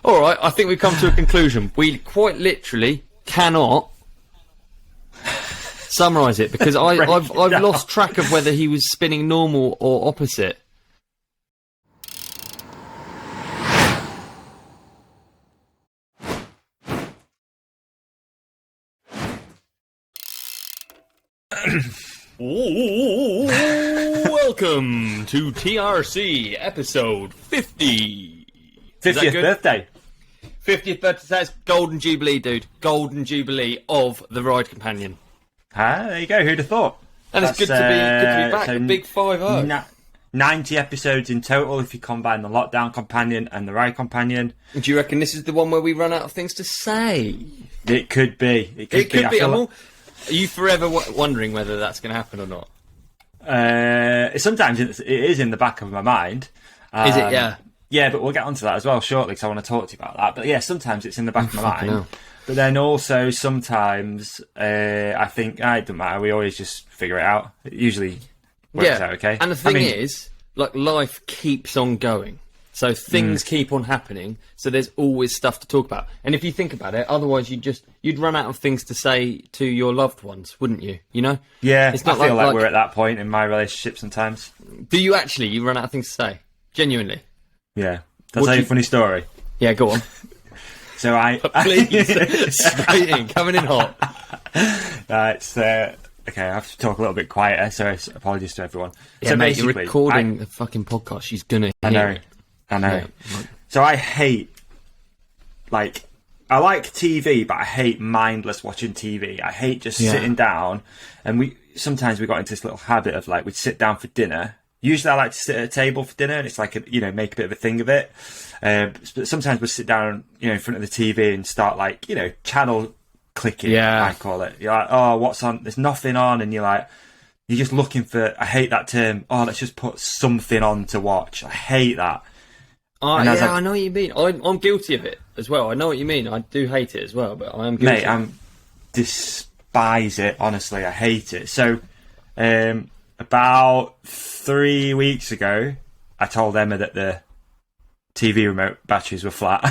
All right, I think we've come to a conclusion. We quite literally cannot summarise it because I've lost track of whether he was spinning normal or opposite. Welcome to TRC episode 50. 50th birthday. 50th birthday. That's Golden Jubilee, dude. Golden Jubilee of the Ride Companion. Ah, there you go. Who'd have thought? And it's good to be back. So a big 5-0. 90 episodes in total if you combine the Lockdown Companion and the Ride Companion. Do you reckon this is the one where we run out of things to say? It could be. It could be. Are you forever wondering whether that's going to happen or not? Sometimes it is in the back of my mind. Is it? Yeah. Yeah, but we'll get onto that as well shortly because I want to talk to you about that. But yeah, sometimes it's in the back of my mind. Hell. But then also sometimes I think, it doesn't matter, we always just figure it out. It usually works out okay. And the thing is, like, life keeps on going. So things keep on happening, so there's always stuff to talk about. And if you think about it, otherwise you'd run out of things to say to your loved ones, wouldn't you? You know? Yeah, it's not I feel like we're at that point in my relationship sometimes. Do you actually? You run out of things to say? Genuinely? Yeah. I'll tell you a funny story. Yeah, go on. So Please, straight in, coming in hot. Okay, I have to talk a little bit quieter, so apologies to everyone. Yeah, so mate, you're recording the fucking podcast. She's gonna hear I know. Yeah. So I hate, I like TV, but I hate mindless watching TV. I hate just sitting down, and sometimes we got into this little habit of we'd sit down for dinner. Usually I like to sit at a table for dinner, and it's make a bit of a thing of it. But sometimes we'll sit down, in front of the TV and start channel clicking, I call it. You're like, oh, what's on? There's nothing on, and you're just looking for, I hate that term, oh, let's just put something on to watch. I hate that. I know what you mean. I'm guilty of it as well. I know what you mean. I do hate it as well, but I am guilty. Mate, I despise it, honestly. I hate it. So, about 3 weeks ago, I told Emma that the TV remote batteries were flat.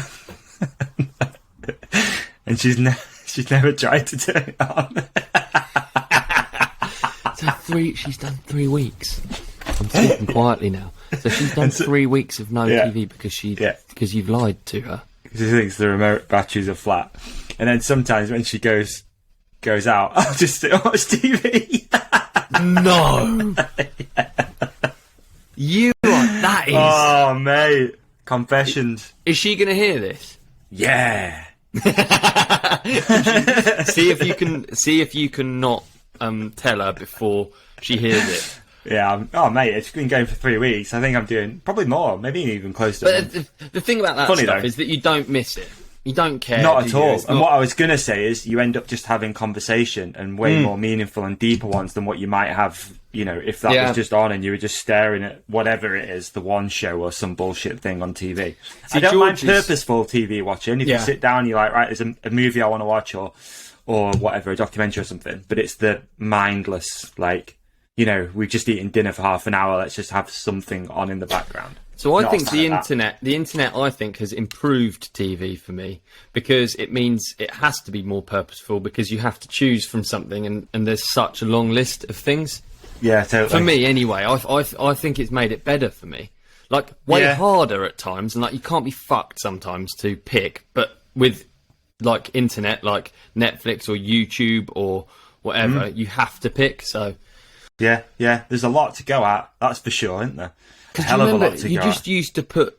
And she's never tried to turn it on. So she's done 3 weeks. I'm speaking quietly now. So she's done 3 weeks of no TV because you've lied to her. She thinks the remote batteries are flat. And then sometimes when she goes out, I'll just sit and watch TV. No. That is. Oh, mate. Confessions. Is she going to hear this? Yeah. See if you can not tell her before she hears it. Yeah. Mate, it's been going for 3 weeks. I think I'm doing probably more, maybe even close to. But the thing about that stuff is that you don't miss it. You don't care. Not at all. And what I was going to say is you end up just having conversation and way more meaningful and deeper ones than what you might have, if that was just on and you were just staring at whatever it is, the one show or some bullshit thing on TV. I don't mind purposeful TV watching. If you sit down, you're like, right, there's a movie I want to watch or whatever, a documentary or something. But it's the mindless, we've just eaten dinner for half an hour. Let's just have something on in the background. So I think the internet, I think, has improved TV for me because it means it has to be more purposeful because you have to choose from something and there's such a long list of things. Yeah, totally. For me, anyway, I think it's made it better for me. Way harder at times, and you can't be fucked sometimes to pick. But with internet, like Netflix or YouTube or whatever, you have to pick. So yeah, there's a lot to go at. That's for sure, isn't there? Because you just used to put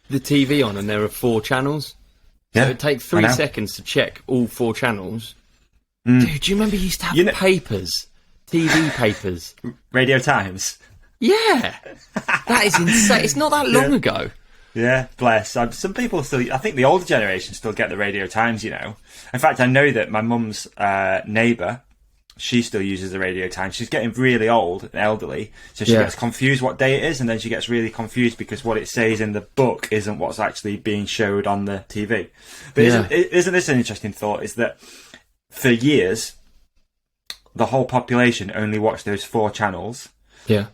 the TV on and there are 4 channels. So it would take 3 seconds to check all 4 channels. Dude, do you remember you used to have papers? TV papers. Radio Times? Yeah. That is insane. It's not that long ago. Yeah, bless. Some people still, I think the older generation still get the Radio Times, In fact, I know that my mum's neighbour, she still uses the Radio Times. She's getting really old and elderly, so she gets confused what day it is, and then she gets really confused because what it says in the book isn't what's actually being showed on the TV. But isn't this an interesting thought, is that for years, the whole population only watched those 4 channels. Yeah.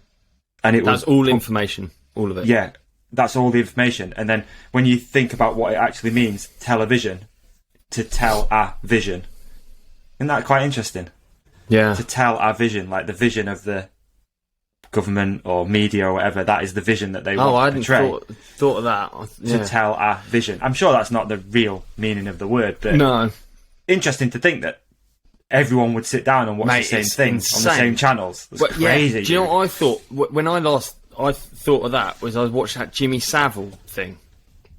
And that's all information, all of it. Yeah. that's all the information. And then when you think about what it actually means, television, to tell a vision. Isn't that quite interesting? Yeah. To tell our vision, like the vision of the government or media or whatever, that is the vision that they want to portray. I hadn't thought of that. Yeah. To tell our vision. I'm sure that's not the real meaning of the word, but no. Interesting to think that everyone would sit down and watch the same thing on the same channels. That's crazy. Yeah. Do you know what I thought? When I thought of that was I watched that Jimmy Savile thing.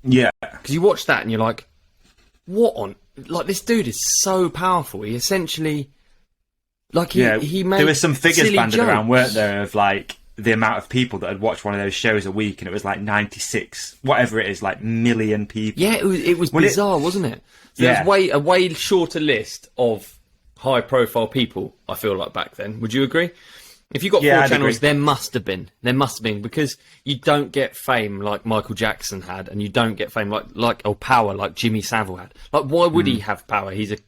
Yeah. Because you watch that and you're like, what on... Like, this dude is so powerful. He essentially... Like, he made there were some figures banded jokes around, weren't there, of, like, the amount of people that had watched one of those shows a week, and it was, like, 96, whatever it is, like, million people. Yeah, it was bizarre, wasn't it? So there was a way shorter list of high-profile people, I feel like, back then. Would you agree? If you got 4 channels, there must have been. There must have been, because you don't get fame like Michael Jackson had, and you don't get fame or power like Jimmy Savile had. Like, why would he have power? He's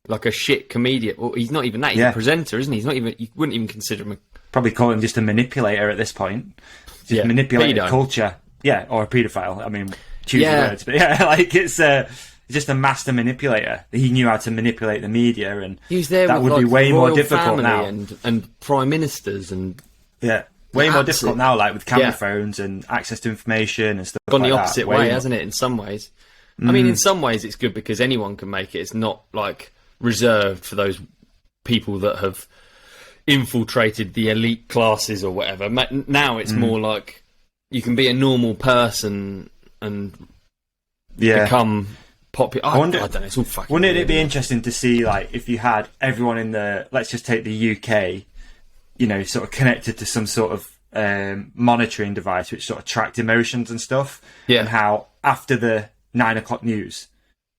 like a shit comedian. Well, he's not even that. He's a presenter, isn't he? He's not even. You wouldn't even consider him. Probably call him just a manipulator at this point. Just manipulating culture. Yeah, or a paedophile. I mean, choose the words, but like it's just a master manipulator. He knew how to manipulate the media, and he's there. That with, would be way more difficult family now. And prime ministers and way more difficult now. Like with camera phones and access to information and stuff. Gone like the opposite way way, more. hasn't it? In some ways, I mean, in some ways, it's good because anyone can make it. It's not like reserved for those people that have infiltrated the elite classes or whatever. Now it's more like you can be a normal person and become popular. I don't know, it's all fucking Wouldn't weird, it be interesting to see, like, if you had everyone in let's just take the UK, you know, sort of connected to some sort of monitoring device which sort of tracked emotions and stuff, and how after the 9 o'clock news,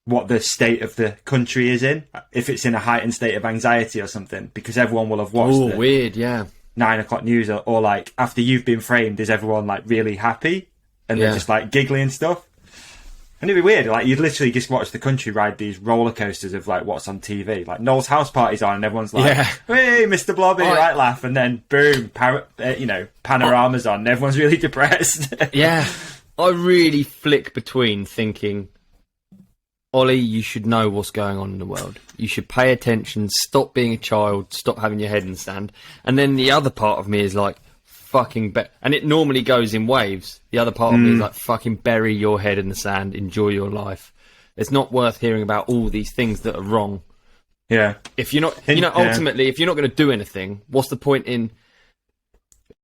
what the state of the country is in, if it's in a heightened state of anxiety or something, because everyone will have watched the weird 9 o'clock news, or like after you've been framed, is everyone like really happy and they're just like giggly and stuff? And it'd be weird, like you'd literally just watch the country ride these roller coasters of like what's on TV, like Noel's house party's on and everyone's like, hey Mr. Blobby, right laugh, and then boom, panorama's on and everyone's really depressed. I really flick between thinking, Ollie, you should know what's going on in the world. You should pay attention, stop being a child, stop having your head in the sand. And then the other part of me is like, fucking and it normally goes in waves. The other part of me is like, fucking bury your head in the sand, enjoy your life. It's not worth hearing about all these things that are wrong. Yeah. If you're not, ultimately, if you're not going to do anything, what's the point in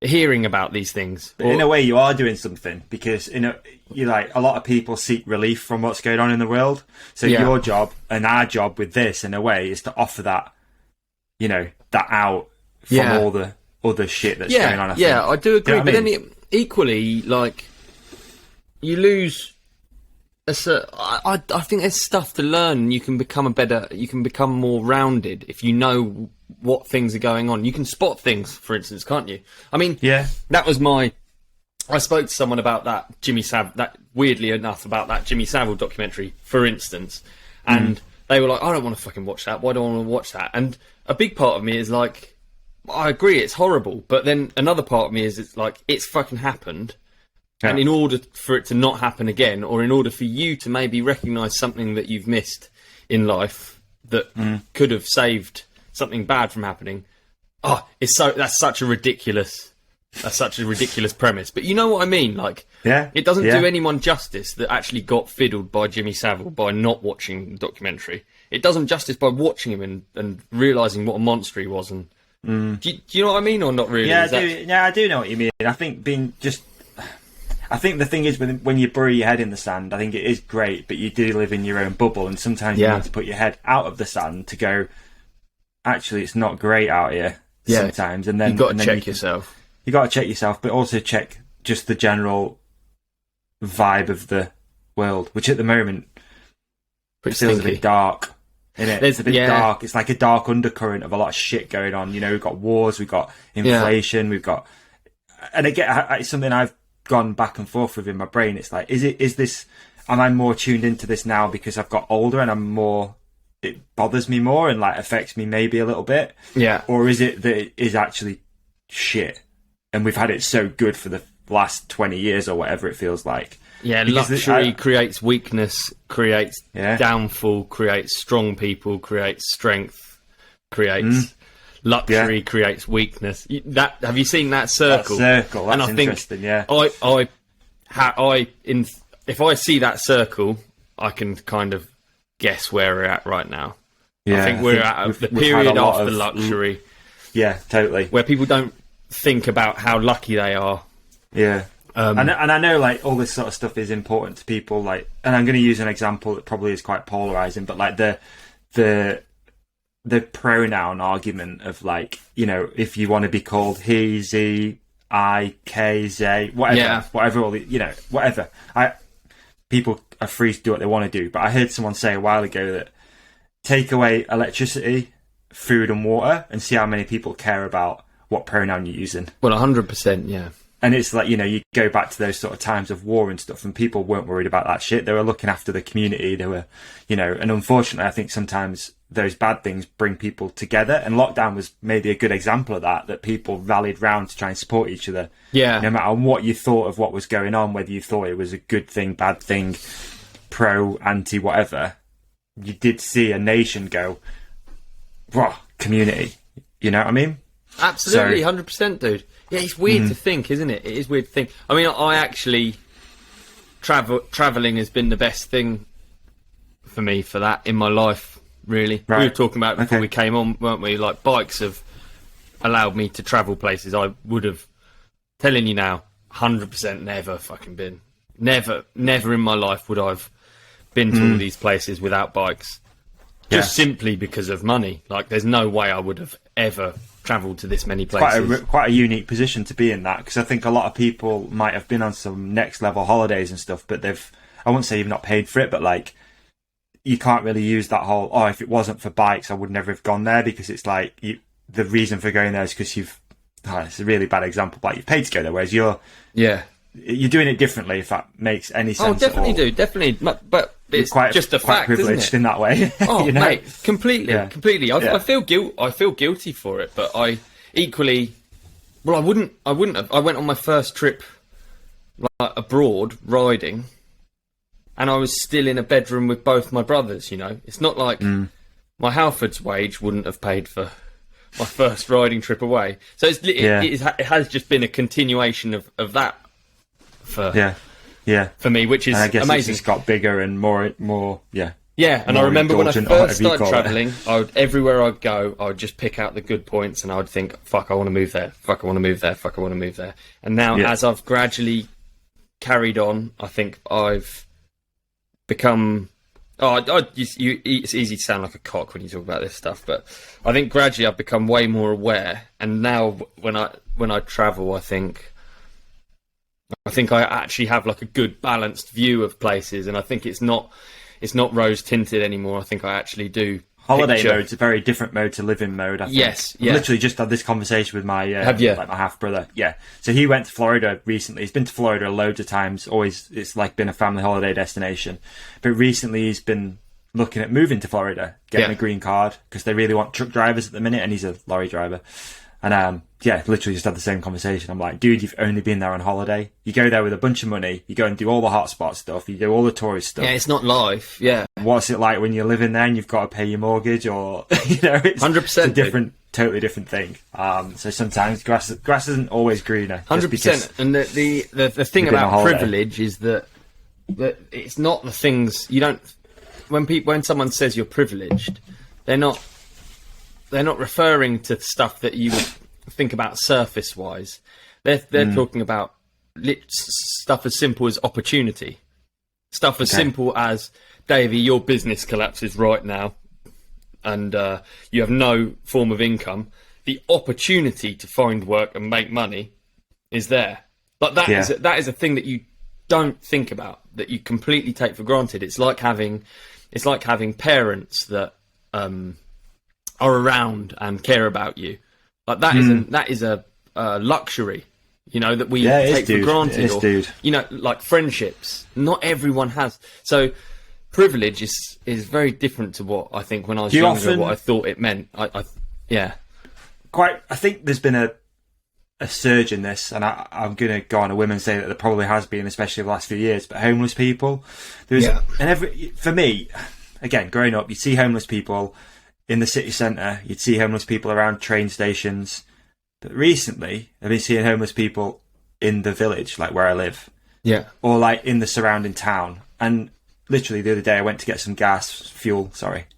hearing about these things? But in a way, you are doing something, because you like a lot of people seek relief from what's going on in the world. So your job and our job with this, in a way, is to offer that, that out from all the other shit that's going on. I do agree. You know but then equally, like, you lose. I think there's stuff to learn. You can become more rounded if you know what things are going on. You can spot things, for instance, can't you? I mean, that was I spoke to someone about that Jimmy Savile, weirdly enough, about that Jimmy Savile documentary, for instance, and they were like, I don't want to fucking watch that. Why do I want to watch that? And a big part of me is like, I agree, it's horrible. But then another part of me is, it's like, it's fucking happened. And in order for it to not happen again, or in order for you to maybe recognise something that you've missed in life that could have saved something bad from happening, that's such a ridiculous premise. But you know what I mean? Like, it doesn't do anyone justice that actually got fiddled by Jimmy Savile by not watching the documentary. It does him justice by watching him and realising what a monster he was. And do you know what I mean, or not really? Yeah, I do know what you mean. I think the thing is, when you bury your head in the sand, I think it is great, but you do live in your own bubble, and sometimes you need to put your head out of the sand to go, actually, it's not great out here sometimes. And then you've got to check yourself. You've got to check yourself, but also check just the general vibe of the world, which at the moment feels a bit dark. It's a bit dark. It's like a dark undercurrent of a lot of shit going on. We've got wars, we've got inflation, we've got... And again, it's something I've gone back and forth with in my brain. It's like, am I more tuned into this now because I've got older and it bothers me more and like affects me maybe a little bit? Or is it that it is actually shit and we've had it so good for the last 20 years or whatever it feels like. Yeah, because luxury creates weakness, creates downfall, creates strong people, creates strength, creates luxury, creates weakness. Have you seen that circle? That circle, that's interesting. If I see that circle, I can kind of guess where we're at right now. Yeah, I think we're at the period after luxury. Yeah, totally. Where people don't think about how lucky they are. Yeah. And I know, like, all this sort of stuff is important to people, like, and I'm going to use an example that probably is quite polarizing, but like the pronoun argument of, like, you know, if you want to be called he, ze, I, K, Z, whatever, all the, you know, whatever. People are free to do what they want to do, but I heard someone say a while ago that take away electricity, food and water, and see how many people care about what pronoun you're using. Well, 100%, yeah. And it's like, you know, you go back to those sort of times of war and stuff, and people weren't worried about that shit. They were looking after the community. They were, you know, and unfortunately, I think sometimes those bad things bring people together. And lockdown was maybe a good example of that people rallied round to try and support each other. Yeah. No matter what you thought of what was going on, whether you thought it was a good thing, bad thing, pro, anti, whatever, you did see a nation go, "Whoa, community." You know what I mean? Absolutely, 100%, dude. Yeah, it's weird to think, isn't it? It is weird to think. I mean, I actually... Travelling has been the best thing for me for that in my life, really. Right. We were talking about it before we came on, weren't we? Like, bikes have allowed me to travel places I would have... Telling you now, 100% never fucking been. Never in my life would I've been to all these places without bikes. Just simply because of money. Like, there's no way I would have ever travelled to this many places. Quite a unique position to be in, that, because I think a lot of people might have been on some next level holidays and stuff, but I wouldn't say you've not paid for it, but like, you can't really use that whole, if it wasn't for bikes I would never have gone there, because it's like the reason for going there is because it's a really bad example, but you've paid to go there, whereas you're doing it differently, if that makes any sense. Definitely. But it's just a fact, privileged, isn't it? In that way. Oh, you know? Mate, completely. I feel guilty for it, but I equally. Well, I wouldn't have. I went on my first trip, like, abroad riding, and I was still in a bedroom with both my brothers. You know, it's not like my Halford's wage wouldn't have paid for my first riding trip away. So it has just been a continuation of that. For me, which is and I guess amazing. It's just got bigger and more. Yeah, and I remember when I first started travelling, everywhere I'd go, I would just pick out the good points, and I would think, "Fuck, I want to move there. Fuck, I want to move there. Fuck, I want to move there." And now, as I've gradually carried on, I think I've become. It's easy to sound like a cock when you talk about this stuff, but I think gradually I've become way more aware. And now, when I travel, I think I actually have like a good balanced view of places, and I think it's not rose tinted anymore. I think I actually do. Holiday mode's a very different mode to living mode, I think. Yes, I literally just had this conversation with my my half brother. Yeah, so he went to Florida recently. He's been to Florida loads of times. Always, it's like been a family holiday destination. But recently, he's been looking at moving to Florida, getting a green card, because they really want truck drivers at the minute, and he's a lorry driver. And literally just had the same conversation. I'm like, dude, you've only been there on holiday. You go there with a bunch of money. You go and do all the hotspot stuff. You do all the tourist stuff. Yeah, it's not life. Yeah. What's it like when you're living there and you've got to pay your mortgage, or it's 100%, totally different thing. So sometimes grass isn't always greener. 100%. And the thing about privilege is that it's not the things you don't. When someone says you're privileged, they're not referring to stuff that you would think about surface wise. They're talking about stuff as simple as opportunity. Stuff as simple as, Davey, your business collapses right now and you have no form of income. The opportunity to find work and make money is there. But that is a thing that you don't think about, that you completely take for granted. It's like having parents that are around and care about you. Like that is a luxury, you know, that we take for granted. You know, like friendships. Not everyone has. So privilege is very different to what I think when I was younger, what I thought it meant. I think there's been a surge in this, and I'm going to go on a whim and say that there probably has been, especially the last few years, but homeless people. For me, again, growing up, you'd see homeless people in the city centre, you'd see homeless people around train stations, but recently I've been seeing homeless people in the village, like where I live, or like in the surrounding town. And literally the other day I went to get some fuel,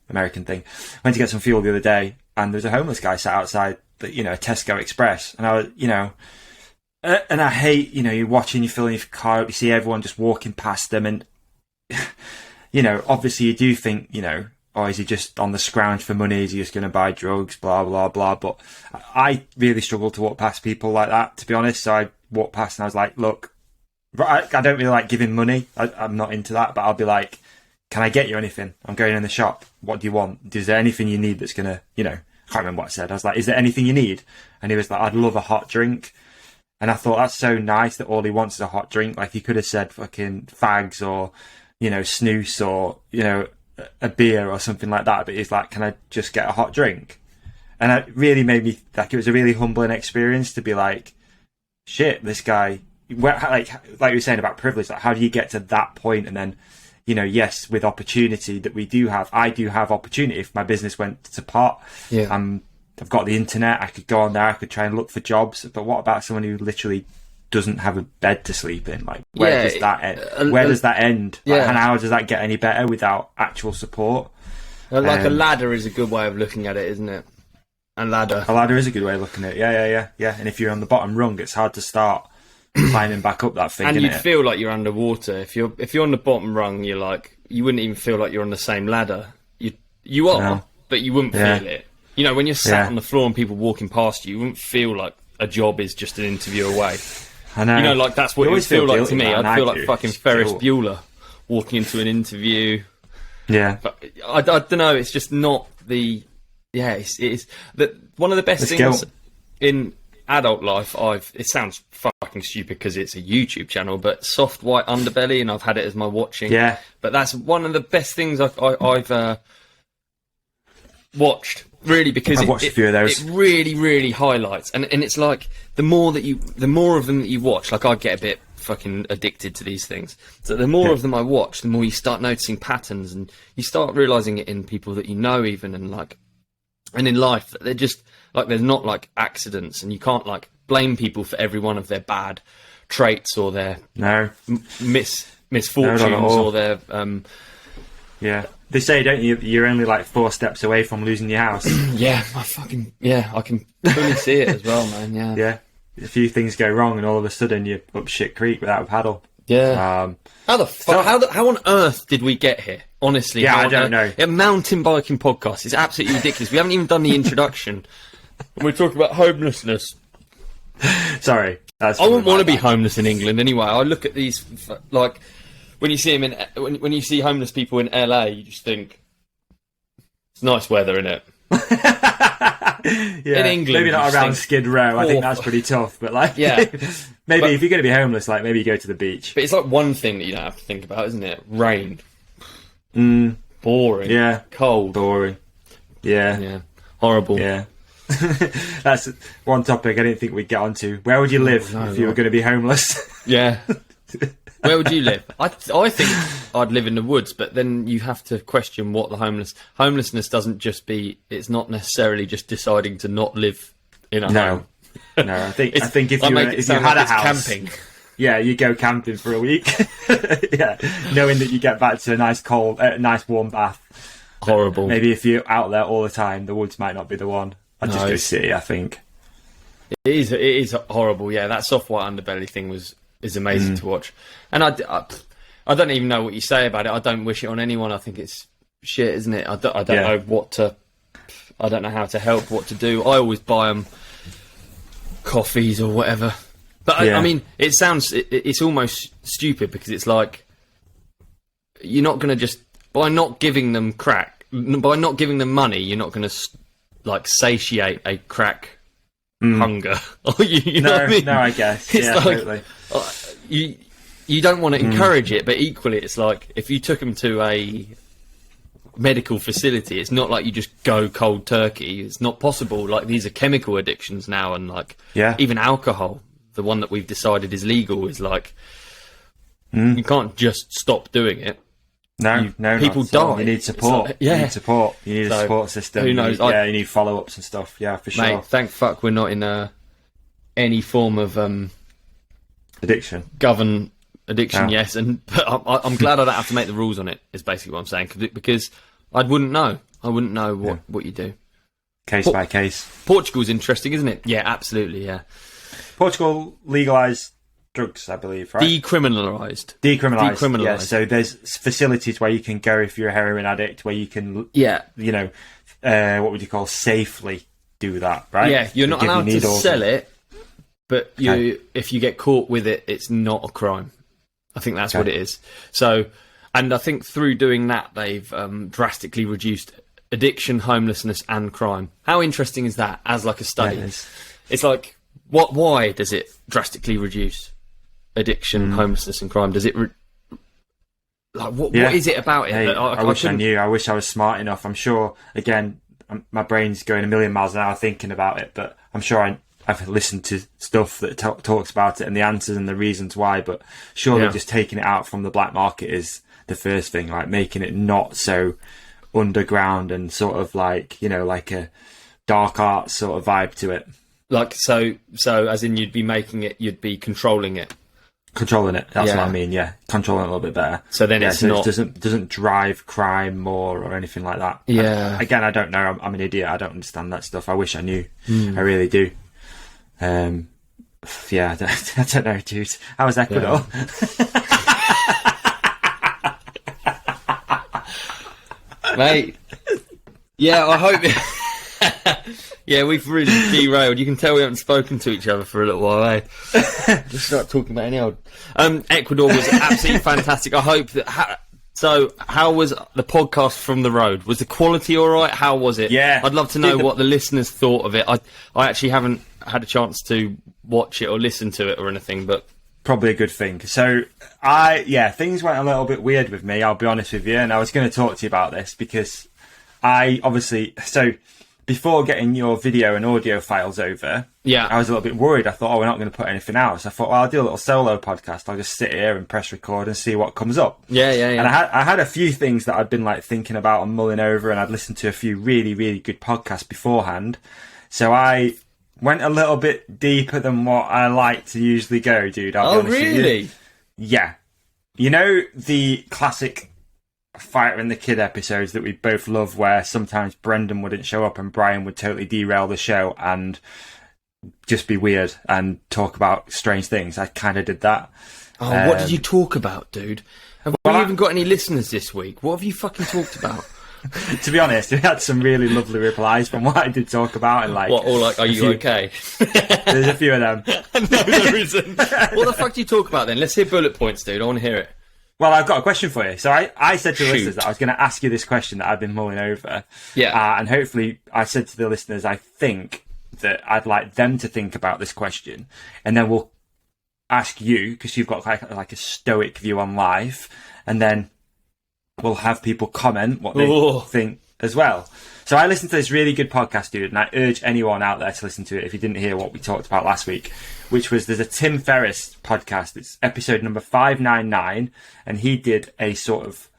American thing, went to get some fuel the other day, and there's a homeless guy sat outside a Tesco Express, and I was, and I hate, you're watching, you're filling your car up, you see everyone just walking past them, and obviously you do think, oh, is he just on the scrounge for money? Is he just going to buy drugs? Blah, blah, blah. But I really struggle to walk past people like that, to be honest. So I walked past and I was like, look, I don't really like giving money. I'm not into that, but I'll be like, can I get you anything? I'm going in the shop. What do you want? Is there anything you need that's going to, I can't remember what I said. I was like, is there anything you need? And he was like, I'd love a hot drink. And I thought, that's so nice that all he wants is a hot drink. Like, he could have said fucking fags or, snooze or, a beer or something like that. But he's like, can I just get a hot drink? And it really made me, like, it was a really humbling experience to be like, shit, this guy, like you were saying about privilege, like, how do you get to that point? And then, yes, with opportunity that we do have, I do have opportunity. If my business went to pot, I've got the internet, I could go on there, I could try and look for jobs. But what about someone who literally doesn't have a bed to sleep in? Like, where does that end? Where does that end? Like, and how does that get any better without actual support? Like, a ladder is a good way of looking at it, isn't it? A ladder is a good way of looking at it. Yeah. And if you're on the bottom rung, it's hard to start climbing back up that thing. And you'd feel like you're underwater. If you're on the bottom rung, you're like, you wouldn't even feel like you're on the same ladder. You are, but you wouldn't feel it. When you're sat on the floor and people walking past you wouldn't feel like a job is just an interview away. I know. Like, that's what it would feel like to me. I'd feel like fucking Ferris Bueller walking into an interview. Yeah. But I don't know, it's just not the... Yeah, it's that one of the best things in adult life. It sounds fucking stupid because it's a YouTube channel, but Soft White Underbelly, and I've had it as my watching. Yeah. But that's one of the best things I've watched, really, because I've watched a few of those. It really, really highlights, and it's like the more of them that you watch, like, I get a bit fucking addicted to these things. So the more of them I watch, the more you start noticing patterns, and you start realising it in people that you know, even, and in life, they're just like, there's not like accidents, and you can't like blame people for every one of their bad traits or their misfortunes or their They say, don't you, you're only like 4 steps away from losing your house. I can fully see it as well, man. Yeah, a few things go wrong and all of a sudden you're up shit creek without a paddle. How the fuck? How on earth did we get here? Honestly, I don't know. A mountain biking podcast is absolutely ridiculous. We haven't even done the introduction. We're talking about homelessness. Sorry, I wouldn't want to be homeless in England anyway. I look at these, like, when you see them when you see homeless people in LA, you just think it's nice weather, innit? In England, maybe not around Skid Row. I think that's pretty tough. But like, maybe if you're going to be homeless, like, maybe you go to the beach. But it's like one thing that you don't have to think about, isn't it? Rain. Boring. Yeah. Cold. Boring. Yeah. Horrible. Yeah. That's one topic I didn't think we'd get onto. Where would you live if you were going to be homeless? Yeah. Where would you live? I think I'd live in the woods, but then you have to question what the homelessness doesn't just be. It's not necessarily just deciding to not live in a home. No, I think if you had a house, camping. Yeah, you go camping for a week. Yeah, knowing that you get back to a nice warm bath. Horrible. Maybe if you're out there all the time, the woods might not be the one. I'd just go city, I think. It is horrible. Yeah, that Soft White Underbelly thing is amazing to watch. And I don't even know what you say about it. I don't wish it on anyone. I think it's shit, isn't it? I don't know I don't know how to help, what to do. I always buy them coffees or whatever. But I mean, it's almost stupid, because it's like, you're not going to just, by not giving them money, you're not going to like satiate a crack hunger. you know what I mean? No, I guess. It's like, totally. You don't want to encourage it, but equally it's like, if you took them to a medical facility. It's not like you just go cold turkey. It's not possible. Like, these are chemical addictions now, and like even alcohol, the one that we've decided is legal, is like you can't just stop doing it. No, people die. You need support. You need support. You need a support system. Who knows? You need follow-ups and stuff. Yeah, for sure. Mate, thank fuck we're not in any form of addiction. Addiction, yes, but I'm glad I don't have to make the rules on it. Is basically what I'm saying, because I wouldn't know. I wouldn't know what you do. Case by case. Portugal's interesting, isn't it? Yeah, absolutely. Yeah. Portugal legalised drugs, I believe, right? Decriminalised. Yeah. So there's facilities where you can go if you're a heroin addict, where you can, what would you call, safely do that, right? Yeah, you're not allowed to sell it, but if you get caught with it, it's not a crime. I think that's what it is. So, and I think through doing that, they've drastically reduced addiction, homelessness, and crime. How interesting is that as like a study? Yeah, it's like, why does it drastically reduce addiction, homelessness, and crime? Does it? What is it about it? Hey, I wish I knew. I wish I was smart enough. I'm sure. Again, my brain's going a million miles an hour thinking about it, but I'm sure I've listened to stuff that talks about it and the answers and the reasons why, but surely just taking it out from the black market is the first thing, like making it not so underground and sort of like, like a dark art sort of vibe to it. Like, so as in you'd be controlling it. Controlling it, that's what I mean, controlling it a little bit better. So then it doesn't drive crime more or anything like that. Yeah. Again, I don't know, I'm an idiot, I don't understand that stuff. I wish I knew. I really do. I don't know, dude. How was Ecuador? Mate. Yeah, I hope. Yeah, we've really derailed. You can tell we haven't spoken to each other for a little while, eh? Just start talking about any old. Ecuador was absolutely fantastic. I hope that. So, how was the podcast from the road? Was the quality all right? How was it? Yeah. I'd love to know what the listeners thought of it. I actually haven't had a chance to watch it or listen to it or anything, but probably a good thing. So, things went a little bit weird with me, I'll be honest with you, and I was going to talk to you about this because before getting your video and audio files over, I was a little bit worried. I thought, we're not going to put anything out. So I thought, I'll do a little solo podcast. I'll just sit here and press record and see what comes up. Yeah. And I had a few things that I'd been like thinking about and mulling over, and I'd listened to a few really, really good podcasts beforehand. So I went a little bit deeper than what I like to usually go, dude. I'll be honest with you. Yeah. You know the classic Fighter and the Kid episodes that we both love, where sometimes Brendan wouldn't show up and Brian would totally derail the show and just be weird and talk about strange things. I kind of did that. What did you talk about, dude? Have we even got any listeners this week? What have you fucking talked about? To be honest, we had some really lovely replies from what I did talk about, and are you okay? There's a few of them. No, there isn't. What the fuck do you talk about then? Let's hear bullet points, dude. I want to hear it. Well, I've got a question for you. So I said to the listeners that I was going to ask you this question that I've been mulling over. Yeah. And hopefully I said to the listeners, I think that I'd like them to think about this question. And then we'll ask you, because you've got like a stoic view on life. And then we'll have people comment what they think as well. So I listened to this really good podcast, dude, and I urge anyone out there to listen to it if you didn't hear what we talked about last week, which was, there's a Tim Ferriss podcast. It's episode number 599, and he did a sort of,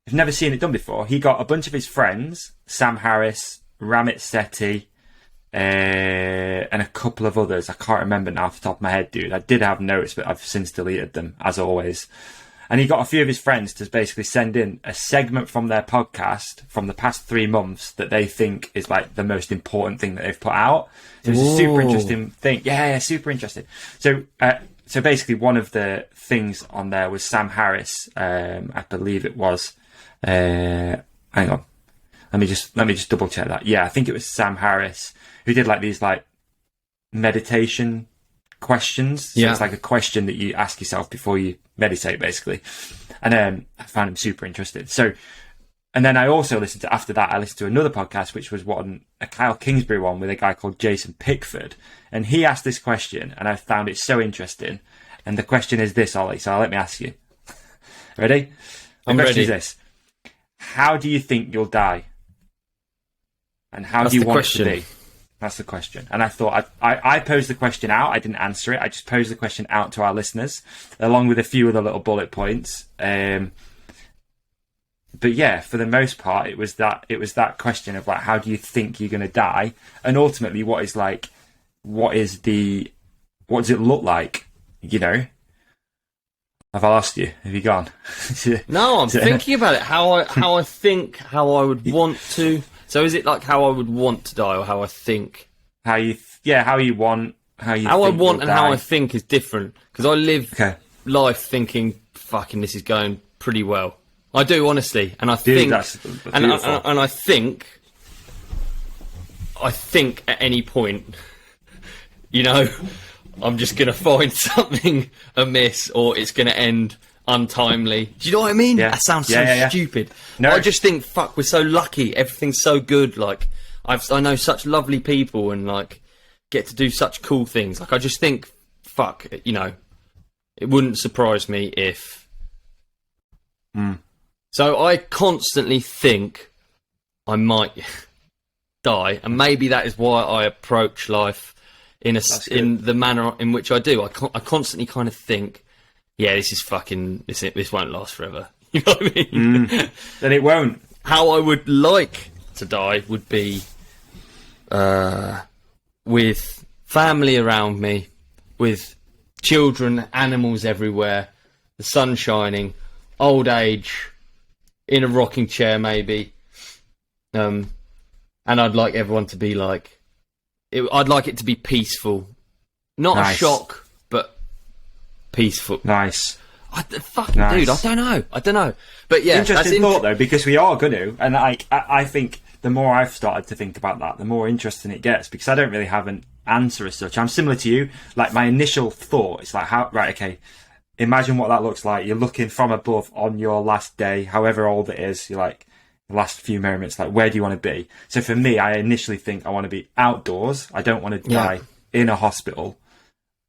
I've never seen it done before. He got a bunch of his friends, Sam Harris, Ramit Sethi, and a couple of others. I can't remember now off the top of my head, dude. I did have notes, but I've since deleted them, as always. And he got a few of his friends to basically send in a segment from their podcast from the past 3 months that they think is like the most important thing that they've put out. So it was a super interesting thing. Yeah, super interesting. So basically one of the things on there was Sam Harris. I believe it was, hang on. Let me just double check that. Yeah, I think it was Sam Harris who did like these like meditation questions. So it's like a question that you ask yourself before you meditate, basically. And I found him super interested. So, and then I also listened to another podcast, which was a Kyle Kingsbury one with a guy called Jason Pickford. And he asked this question, and I found it so interesting. And the question is this, Ollie. So let me ask you. Ready? The question is this. how do you think you'll die? And how do you want to be? That's the question. And I thought I posed the question out. I didn't answer it. I just posed the question out to our listeners, along with a few other little bullet points. But yeah, for the most part, it was that question of like, how do you think you're going to die? And ultimately, what does it look like? You know, have I lost you? Have you gone? No, I'm thinking about it. How I would want to. So is it like how I would want to die, or how I think? How you want, how I want and how I think is different, because I live life thinking, fucking, this is going pretty well. I do, honestly, and I think, that's and I think at any point, you know, I'm just gonna find something amiss, or it's gonna end untimely. Do you know what I mean? Yeah. That sounds stupid. No. I just think, fuck, we're so lucky. Everything's so good. Like, I know such lovely people and like get to do such cool things. Like, I just think, fuck, you know, it wouldn't surprise me if. So I constantly think I might die, and maybe that is why I approach life in the manner in which I do. I constantly kind of think, yeah, this is fucking... This won't last forever. You know what I mean? Then it won't. How I would like to die would be with family around me, with children, animals everywhere, the sun shining, old age, in a rocking chair maybe. And I'd like everyone to be like... I'd like it to be peaceful. Not a shock, but peaceful. Nice. Dude, I don't know. But yeah, interesting thought though, because we are going to, and I think the more I've started to think about that, the more interesting it gets, because I don't really have an answer as such. I'm similar to you. Like, my initial thought is like, imagine what that looks like. You're looking from above on your last day, however old it is. You're like, the last few moments, like, where do you want to be? So for me, I initially think I want to be outdoors. I don't want to die in a hospital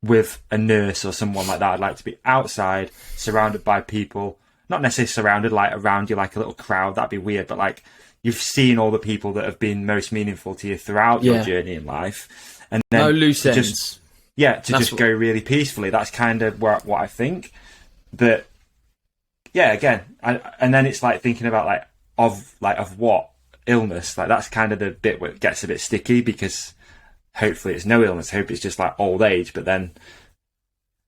with a nurse or someone like that. I'd like to be outside, surrounded by people, not necessarily surrounded, like around you, like a little crowd. That'd be weird, but like, you've seen all the people that have been most meaningful to you throughout your journey in life, and then no loose ends. Just go really peacefully. That's kind of what I think. But yeah, again, and then it's like thinking about of what illness. Like, that's kind of the bit where it gets a bit sticky, because hopefully it's no illness. I hope it's just like old age. But then,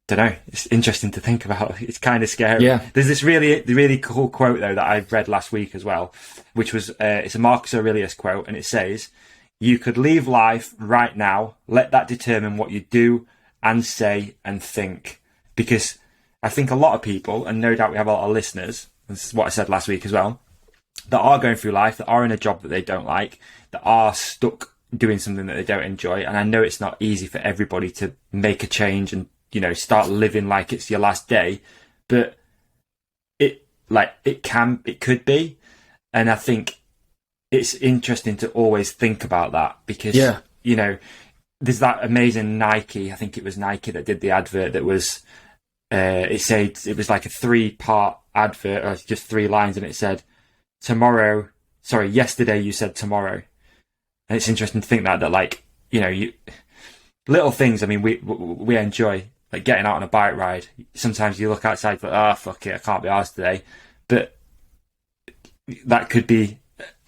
don't know. It's interesting to think about. It's kind of scary. Yeah. There's this really cool quote though that I read last week as well, which was it's a Marcus Aurelius quote, and it says, "You could leave life right now. Let that determine what you do and say and think." Because I think a lot of people, and no doubt we have a lot of listeners, this is what I said last week as well, that are going through life, that are in a job that they don't like, that are stuck doing something that they don't enjoy. And I know it's not easy for everybody to make a change and, you know, start living like it's your last day, but it could be. And I think it's interesting to always think about that, because, you know, there's that amazing Nike, I think it was Nike that did the advert that was, it said, it was like a 3-part advert, or just 3 lines, and it said, yesterday you said tomorrow. And it's interesting to think that like, you know, little things. I mean, we enjoy like getting out on a bike ride. Sometimes you look outside like, fuck it, I can't be arsed today. But that could be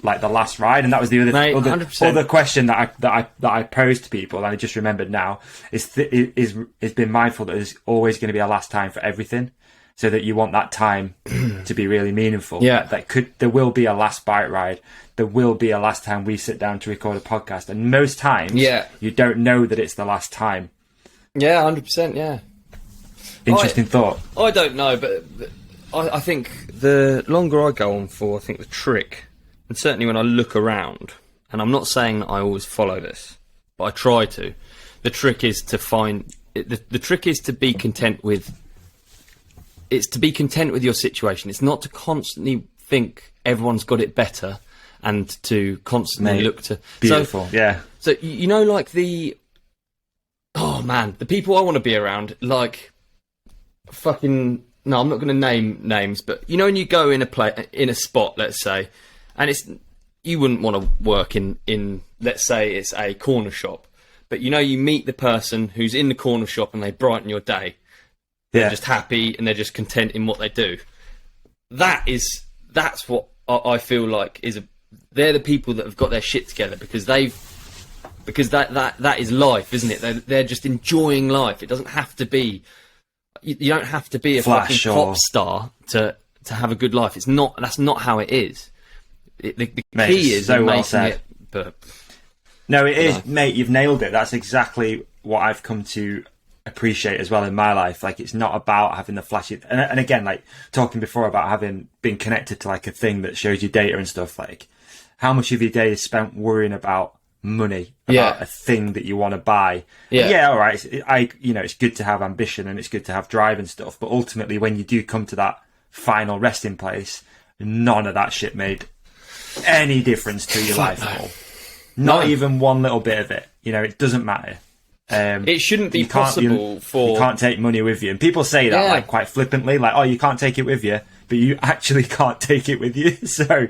like the last ride. And that was the other question that I posed to people, and I just remembered now, is being mindful that there's always going to be a last time for everything. So that you want that time to be really meaningful. Yeah. There will be a last bike ride. There will be a last time we sit down to record a podcast. And most times, you don't know that it's the last time. Yeah, 100%, yeah. Interesting thought. I don't know, but I think the longer I go on for, I think the trick, and certainly when I look around, and I'm not saying that I always follow this, but I try to, the trick is to the trick is to be content with... It's to be content with your situation. It's not to constantly think everyone's got it better and to constantly look to... Beautiful, yeah. So, you know, like the... Oh, man, the people I want to be around, like fucking no, I'm not going to name names, but you know when you go in a spot, let's say, and you wouldn't want to work in let's say it's a corner shop, but you know you meet the person who's in the corner shop and they brighten your day. They're just happy and they're just content in what they do. That's what I feel like they're the people that have got their shit together because that is life, isn't it? They're just enjoying life. It doesn't have to be. You don't have to be a fucking pop star to have a good life. That's not how it is. The key is so making it. But no, it is, mate. You've nailed it. That's exactly what I've come to appreciate as well in my life. Like, it's not about having the flashy. And again, like talking before about having been connected to like a thing that shows you data and stuff. Like, how much of your day is spent worrying about money, about a thing that you want to buy? All right, it's good to have ambition and it's good to have drive and stuff, but ultimately when you do come to that final resting place, none of that shit made any difference to your life at all. Not even one little bit of it. It doesn't matter. It shouldn't be possible you can't take money with you, and people say that like quite flippantly, like, oh, you can't take it with you, but you actually can't take it with you. So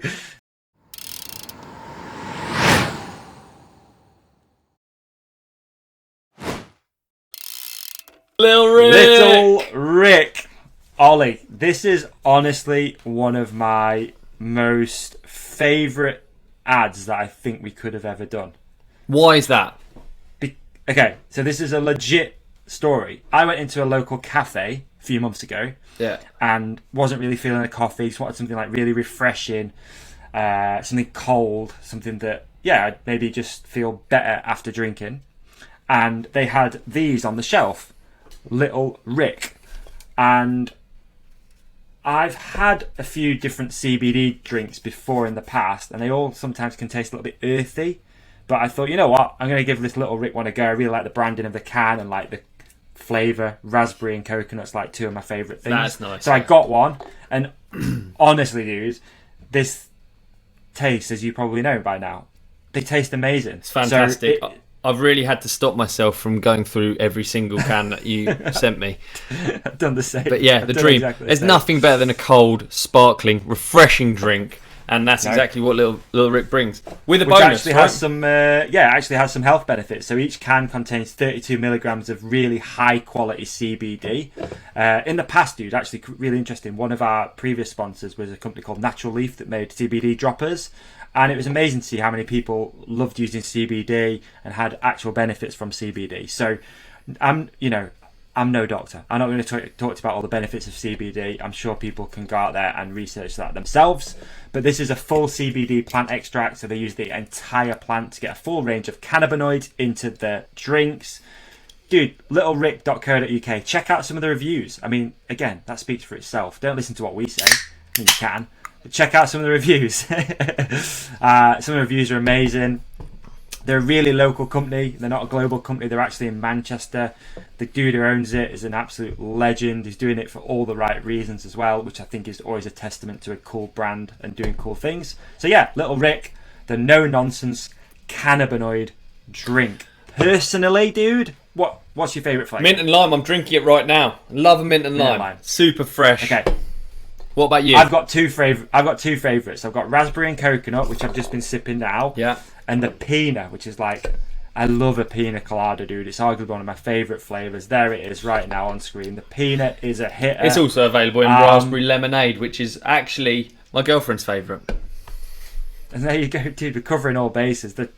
Little Rick. Olly, this is honestly one of my most favourite ads that I think we could have ever done. Why is that? Okay, so this is a legit story. I went into a local cafe a few months ago and wasn't really feeling a coffee, just wanted something like really refreshing, something cold, something that, I'd maybe just feel better after drinking. And they had these on the shelf. Little Rick. And I've had a few different CBD drinks before in the past, and they all sometimes can taste a little bit earthy, but I thought, you know what, I'm going to give this Little Rick one a go. I really like the branding of the can and like the flavour. Raspberry and coconut's like two of my favourite things. That's nice. So I got one, and honestly, dude, this tastes, as you probably know by now, they taste amazing. It's fantastic. So I've really had to stop myself from going through every single can that you sent me. I've done the same. But yeah, the dream. Exactly There's nothing better than a cold, sparkling, refreshing drink, and that's exactly what Little Rick brings. With a bonus, actually has some health benefits. So each can contains 32 milligrams of really high quality CBD. In the past, dude, actually really interesting. One of our previous sponsors was a company called Natural Leaf that made CBD droppers. And it was amazing to see how many people loved using CBD and had actual benefits from CBD. So I'm no doctor. I'm not going to talk about all the benefits of CBD. I'm sure people can go out there and research that themselves. But this is a full CBD plant extract, so they use the entire plant to get a full range of cannabinoids into the drinks. Dude, littlerick.co.uk. Check out some of the reviews. I mean, again, that speaks for itself. Don't listen to what we say. I mean, you can. But check out some of the reviews. Some of the reviews are amazing. They're a really local company. They're not a global company. They're actually in Manchester. The dude who owns it is an absolute legend. He's doing it for all the right reasons as well, which I think is always a testament to a cool brand and doing cool things. So yeah, Little Rick, the no-nonsense cannabinoid drink. Personally, dude, what's your favourite flavour? Mint and lime. I'm drinking it right now. Love a mint and lime. Super fresh. Okay. What about you? I've got two favourites. I've got raspberry and coconut, which I've just been sipping now. Yeah. And the pina, which is like, I love a pina colada, dude. It's arguably one of my favourite flavours. There it is right now on screen. The pina is a hitter. It's also available in raspberry lemonade, which is actually my girlfriend's favourite. And there you go, dude. We're covering all bases. The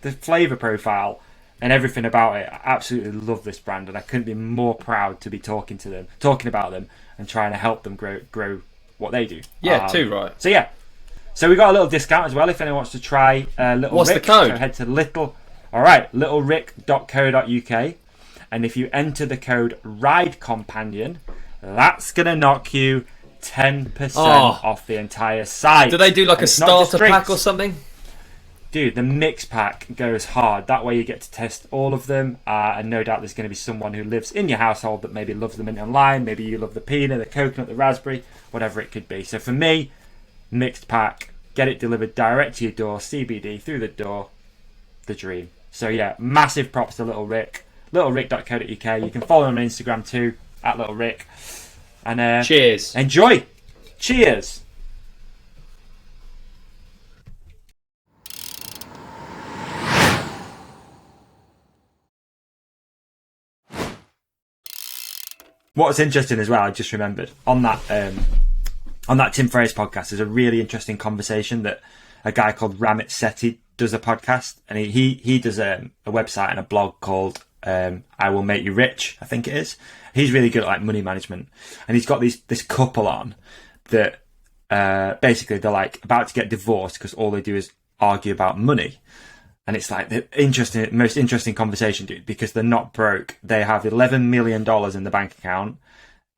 flavour profile and everything about it. I absolutely love this brand, and I couldn't be more proud to be talking about them, and trying to help them grow what they do. Yeah, too right. So yeah. So we got a little discount as well if anyone wants to try Little What's Rick. The code? So head to littlerick.co.uk, and if you enter the code RIDECOMPANION, that's going to knock you 10% off the entire site. Do they do like a starter pack or something? Dude, the mix pack goes hard. That way you get to test all of them, and no doubt there's going to be someone who lives in your household that maybe loves the mint and lime. Maybe you love the pina, the coconut, the raspberry, whatever it could be. So for me, mixed pack, get it delivered direct to your door, CBD through the door, the dream. So yeah, massive props to Little Rick, littlerick.co.uk. You can follow him on Instagram too, @LittleRick. And cheers. Enjoy. Cheers. What's interesting as well, I just remembered on that Tim Ferriss podcast, there's a really interesting conversation that a guy called Ramit Sethi does a podcast, and he does a website and a blog called I Will Make You Rich, I think it is. He's really good at like money management, and he's got this couple on that basically they're like about to get divorced because all they do is argue about money. And it's like the most interesting conversation, dude, because they're not broke. They have $11 million in the bank account.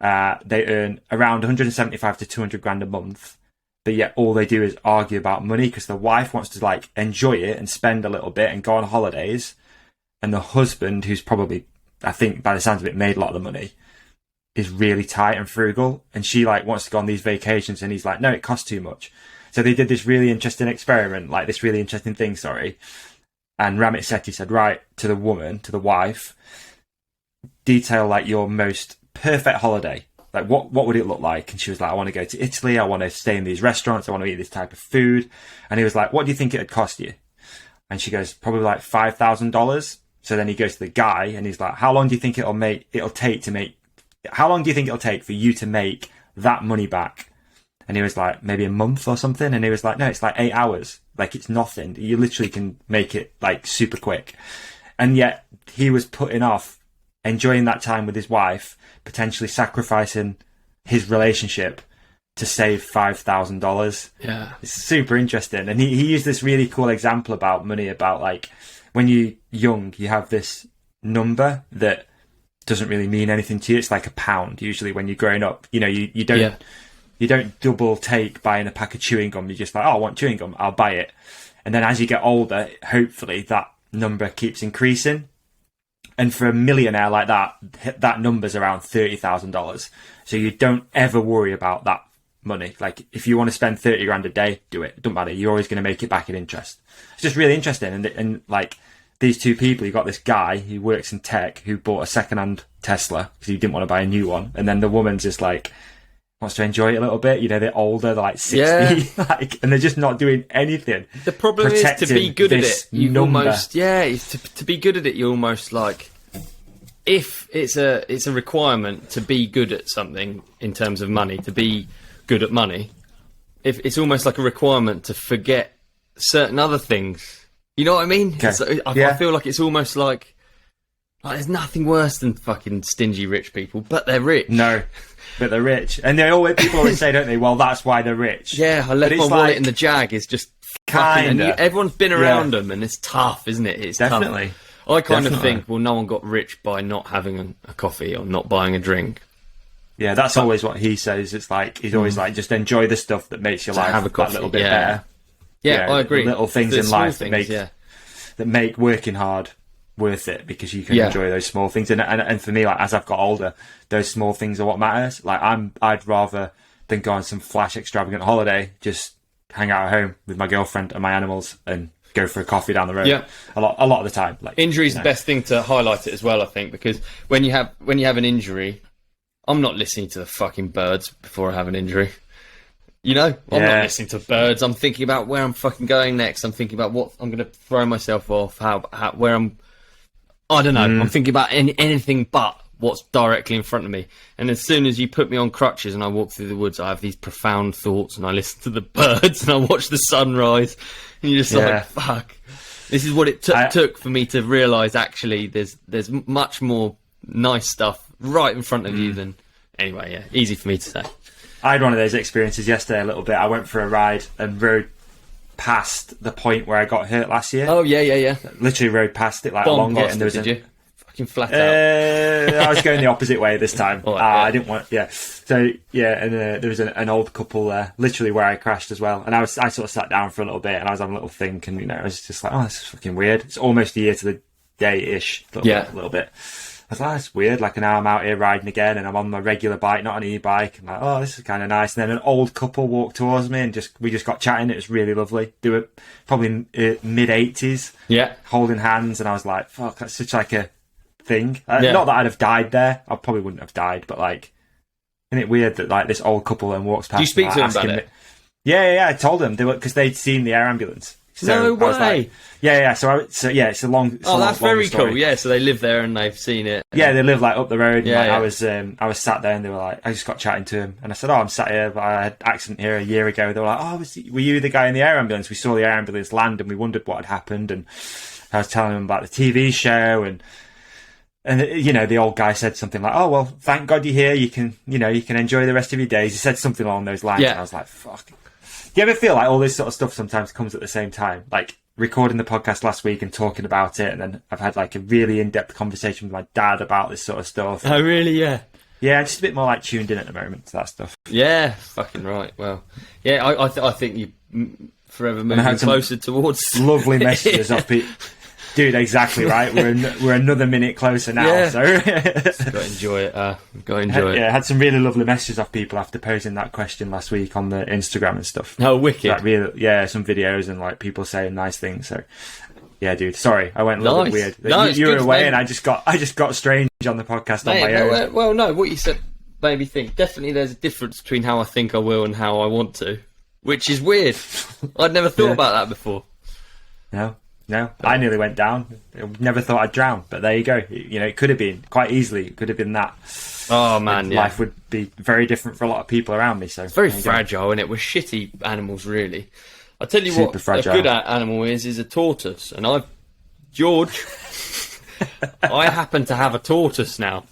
They earn around 175 to 200 grand a month. But yet all they do is argue about money because the wife wants to like enjoy it and spend a little bit and go on holidays. And the husband, who's probably, I think by the sounds of it, made a lot of the money, is really tight and frugal. And she like wants to go on these vacations and he's like, no, it costs too much. So they did this really interesting experiment, like this really interesting thing, And Ramit Sethi said, right, to the woman, to the wife, detail like your most perfect holiday. Like what would it look like? And she was like, I want to go to Italy. I want to stay in these restaurants. I want to eat this type of food. And he was like, what do you think it'd cost you? And she goes, probably like $5,000. So then he goes to the guy and he's like, how long do you think how long do you think it'll take for you to make that money back? And he was like, maybe a month or something. And he was like, no, it's like 8 hours. Like it's nothing. You literally can make it like super quick. And yet he was putting off enjoying that time with his wife, potentially sacrificing his relationship to save $5,000. Yeah. It's super interesting. And he used this really cool example about money, about like when you're young, you have this number that doesn't really mean anything to you. It's like a pound. Usually when you're growing up, you know, you don't... Yeah. You don't double take buying a pack of chewing gum. You're just like, oh, I want chewing gum, I'll buy it. And then as you get older, hopefully that number keeps increasing. And for a millionaire like that number's around $30,000. So you don't ever worry about that money. Like if you want to spend 30 grand a day, do it. Don't matter. You're always going to make it back in interest. It's just really interesting. And like these two people, you got this guy who works in tech who bought a secondhand Tesla because he didn't want to buy a new one. And then the woman's just like, wants to enjoy it a little bit. You know, they're older, they're like 60, yeah. And they're just not doing anything. The problem is to be good at it. You almost, to be good at it, you almost like, if it's a requirement to be good at something in terms of money, to be good at money, if it's almost like a requirement to forget certain other things. You know what I mean? Okay. I feel like it's almost like there's nothing worse than fucking stingy rich people, but they're rich. No. But they're rich. And people always say, don't they, well, that's why they're rich. Yeah, I left my wallet in the Jag is just fucking... Everyone's been around them, and it's tough, isn't it? It's definitely. Tough. I kind of think, well, no one got rich by not having a coffee or not buying a drink. Yeah, that's always what he says. It's like, he's always like, just enjoy the stuff that makes your life have a coffee, little bit better. Yeah, I agree. Little things in life that make working hard worth it, because you can enjoy those small things. And for me, like as I've got older, those small things are what matters. Like I'd rather than go on some flash extravagant holiday, just hang out at home with my girlfriend and my animals and go for a coffee down the road. Yeah, a lot of the time. Like injury is the best thing to highlight it as well, I think, because when you have an injury, I'm not listening to the fucking birds before I have an injury. You know, I'm not listening to birds. I'm thinking about where I'm fucking going next. I'm thinking about what I'm going to throw myself off. Where I don't know. I'm thinking about anything but what's directly in front of me. And as soon as you put me on crutches and I walk through the woods, I have these profound thoughts and I listen to the birds and I watch the sunrise. And you're just like, fuck. This is what it took for me to realise, actually, there's much more nice stuff right in front of you than... Anyway, easy for me to say. I had one of those experiences yesterday a little bit. I went for a ride and rode past the point where I got hurt last year. Oh, yeah. Literally rode past it along it. And there was you? Fucking flat out. I was going the opposite way this time. I didn't want... Yeah. So, and there was an old couple there, literally where I crashed as well. And I sort of sat down for a little bit and I was having a little think, and, I was just like, oh, this is fucking weird. It's almost a year to the day-ish. A little bit. I was like, oh, that's weird. Like, now I'm out here riding again and I'm on my regular bike, not an e-bike. I'm like, oh, this is kind of nice. And then an old couple walked towards me and we just got chatting. It was really lovely. They were probably mid-80s. Yeah. Holding hands. And I was like, fuck, that's such like a thing. Not that I'd have died there. I probably wouldn't have died, but like, Isn't it weird that like this old couple then walks past? Do you speak to them about it? Yeah. I told them because they'd seen the air ambulance. So no way. I was like, yeah. So it's a long. Oh, that's very cool. Yeah, so they live there and they've seen it. Yeah, they live like up the road. Yeah, I was sat there and they were like, I just got chatting to him and I said, I'm sat here, but I had an accident here a year ago. They were like, were you the guy in the air ambulance? We saw the air ambulance land and we wondered what had happened. And I was telling them about the TV show and the old guy said something like, oh well, thank God you're here. You can enjoy the rest of your days. He said something along those lines. Yeah. And I was like, fuck. Do you ever feel like all this sort of stuff sometimes comes at the same time? Like recording the podcast last week and talking about it, and then I've had like a really in-depth conversation with my dad about this sort of stuff. Oh, really? Yeah. Yeah, just a bit more like tuned in at the moment to that stuff. Yeah, fucking right. Well, yeah, I think you forever moving closer towards lovely messages off people. Dude, exactly right. We're another minute closer now. Yeah. So got to enjoy it. Yeah, I had some really lovely messages off people after posing that question last week on the Instagram and stuff. Oh, wicked! Like some videos and like people saying nice things. So yeah, dude. Sorry, I went a little bit weird. No, you were away, and I just got strange on the podcast on my own. Well, no, what you said made me think. Definitely, there's a difference between how I think I will and how I want to, which is weird. I'd never thought about that before. No, I nearly went down. I never thought I'd drown, but there you go. It could have been quite easily. It could have been that. Oh man, yeah. Life would be very different for a lot of people around me. So it's very fragile, and it was shitty animals, really. I tell you Super what, fragile. A good animal is a tortoise, and George, I happen to have a tortoise now.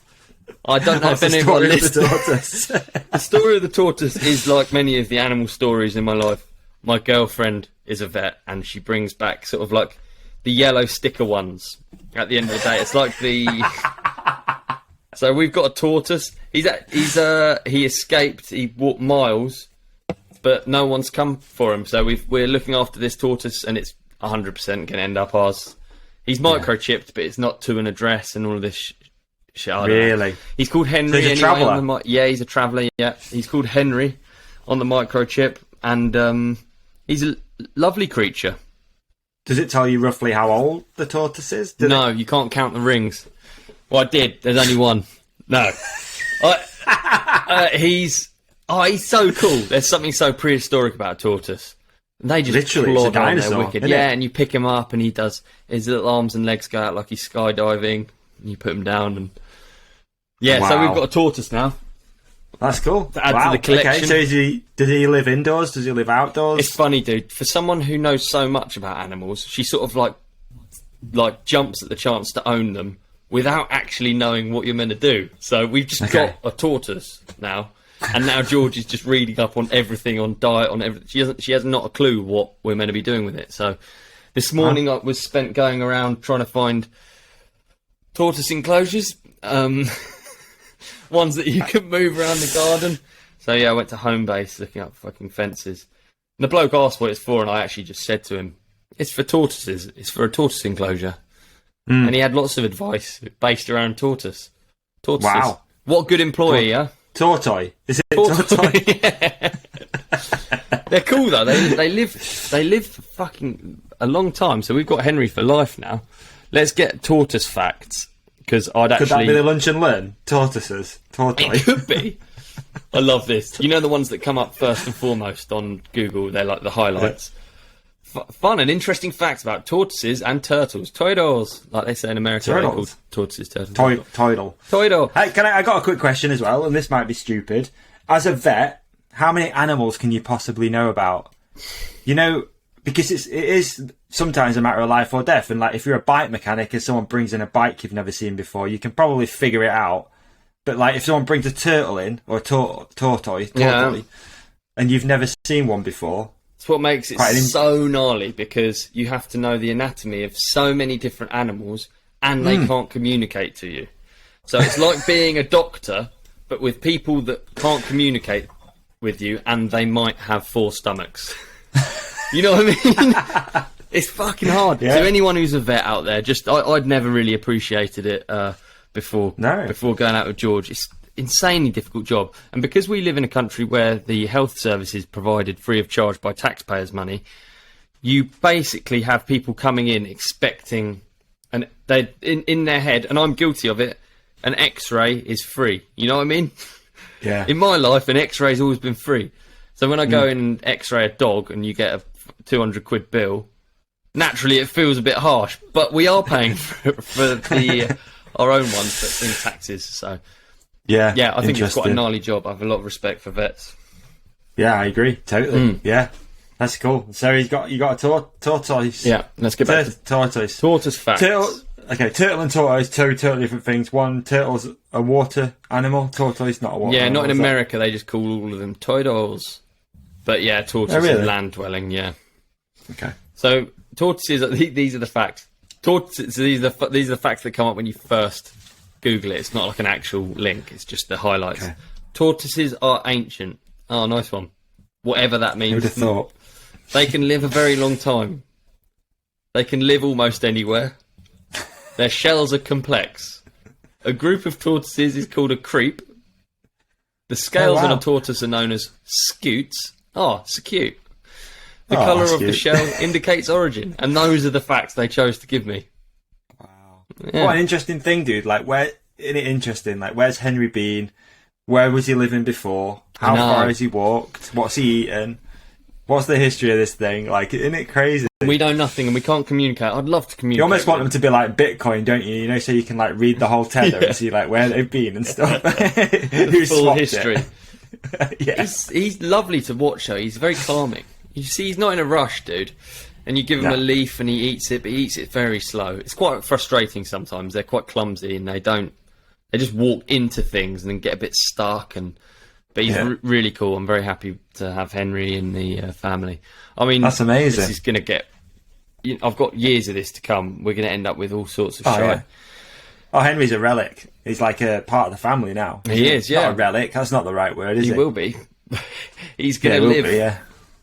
I don't know if anyone listens. The story of the tortoise is like many of the animal stories in my life. My girlfriend is a vet, and she brings back sort of like the yellow sticker ones at the end of the day. It's like the... So we've got a tortoise. He escaped. He walked miles, but no one's come for him. So we're looking after this tortoise, and it's 100% going to end up ours. He's microchipped, but it's not to an address and all of this shit. Really? He's called Henry. So he's a traveller? Yeah, he's a traveller. Yeah, he's called Henry on the microchip, and he's a lovely creature. Does it tell you roughly how old the tortoise is? No, you can't count the rings. Well, I did. There's only one. No. He's so cool. There's something so prehistoric about a tortoise. And they just literally, it's a dinosaur. They're wicked. Yeah, and you pick him up and he does his little arms and legs go out like he's skydiving. And you put him down and... Yeah, so we've got a tortoise now. That's cool. To add to the collection. Okay, so does he live indoors? Does he live outdoors? It's funny, dude. For someone who knows so much about animals, she sort of like jumps at the chance to own them without actually knowing what you're meant to do. So we've just got a tortoise now, and now George is just reading up on everything, on diet, on everything. She has not a clue what we're meant to be doing with it. So this morning I was spent going around trying to find tortoise enclosures. Ones that you can move around the garden. So yeah, I went to Home Base looking up fucking fences. And the bloke asked what it's for, and I actually just said to him, it's for tortoises. It's for a tortoise enclosure. And he had lots of advice based around tortoises. Wow. What a good employee, yeah? Tortoise. Is it Tortoise? Yeah. They're cool though. They live for fucking a long time. So we've got Henry for life now. Let's get tortoise facts. Because I'd actually... Could that be the lunch and learn? Tortoises. Tortoise. It could be. I love this. You know the ones that come up first and foremost on Google? They're like the highlights. Fun and interesting facts about tortoises and turtles. Toidles, like they say in America. They're called tortoises, turtles. Toidle. Hey, I got a quick question as well, and this might be stupid. As a vet, how many animals can you possibly know about? Because it is sometimes a matter of life or death. And like, if you're a bike mechanic and someone brings in a bike you've never seen before, you can probably figure it out. But like, if someone brings a turtle in or a tortoise, and you've never seen one before, it's what makes it so gnarly, because you have to know the anatomy of so many different animals, and they can't communicate to you. So it's like being a doctor, but with people that can't communicate with you, and they might have 4 stomachs. You know what I mean? It's fucking hard. Yeah. To anyone who's a vet out there, I'd never really appreciated it before going out with George. It's insanely difficult job. And because we live in a country where the health service is provided free of charge by taxpayers' money, you basically have people coming in expecting, and they in their head, and I'm guilty of it, an X-ray is free. You know what I mean? Yeah. In my life, an X-ray's always been free. So when I go in and X-ray a dog and you get a 200 quid bill, naturally it feels a bit harsh. But we are paying for the our own ones, but in taxes. So yeah, I think it's quite a gnarly job. I have a lot of respect for vets. Yeah, I agree totally. Yeah, that's cool. So you got a tortoise. Yeah, let's get back to tortoise. Tortoise facts. Turtle and tortoise, two totally different things. One, turtle's a water animal. Tortoise, not a water animal. Yeah, not in America. They just call all of them Tortoise. But yeah, tortoise is land dwelling. Yeah. Okay. So tortoises. These are the facts. Tortoises. These are the facts that come up when you first Google it. It's not like an actual link. It's just the highlights. Okay. Tortoises are ancient. Oh, nice one. Whatever that means. Who'd have thought? They can live a very long time. They can live almost anywhere. Their shells are complex. A group of tortoises is called a creep. The scales on a tortoise are known as scutes. Oh, so cute. The colour of the shell indicates origin. And those are the facts they chose to give me. Wow. Yeah. What an interesting thing, dude. Like, where's Henry been? Where was he living before? How far has he walked? What's he eaten? What's the history of this thing? Like, isn't it crazy? We know nothing and we can't communicate. I'd love to communicate. You almost want them to be like Bitcoin, don't you? You know, so you can like read the whole tether and see like where they've been and stuff. The full history. Yeah. He's lovely to watch though. He's very calming. You see, he's not in a rush, dude. And you give him a leaf and he eats it, but he eats it very slow. It's quite frustrating sometimes. They're quite clumsy and they just walk into things and then get a bit stuck. But he's really cool. I'm very happy to have Henry in the family. I mean, that's amazing. This is going to get. I've got years of this to come. We're going to end up with all sorts of shit. Yeah. Oh, Henry's a relic. He's like a part of the family now. He is, yeah. Not a relic. That's not the right word, is it? He will be. He's going to live. Be, yeah.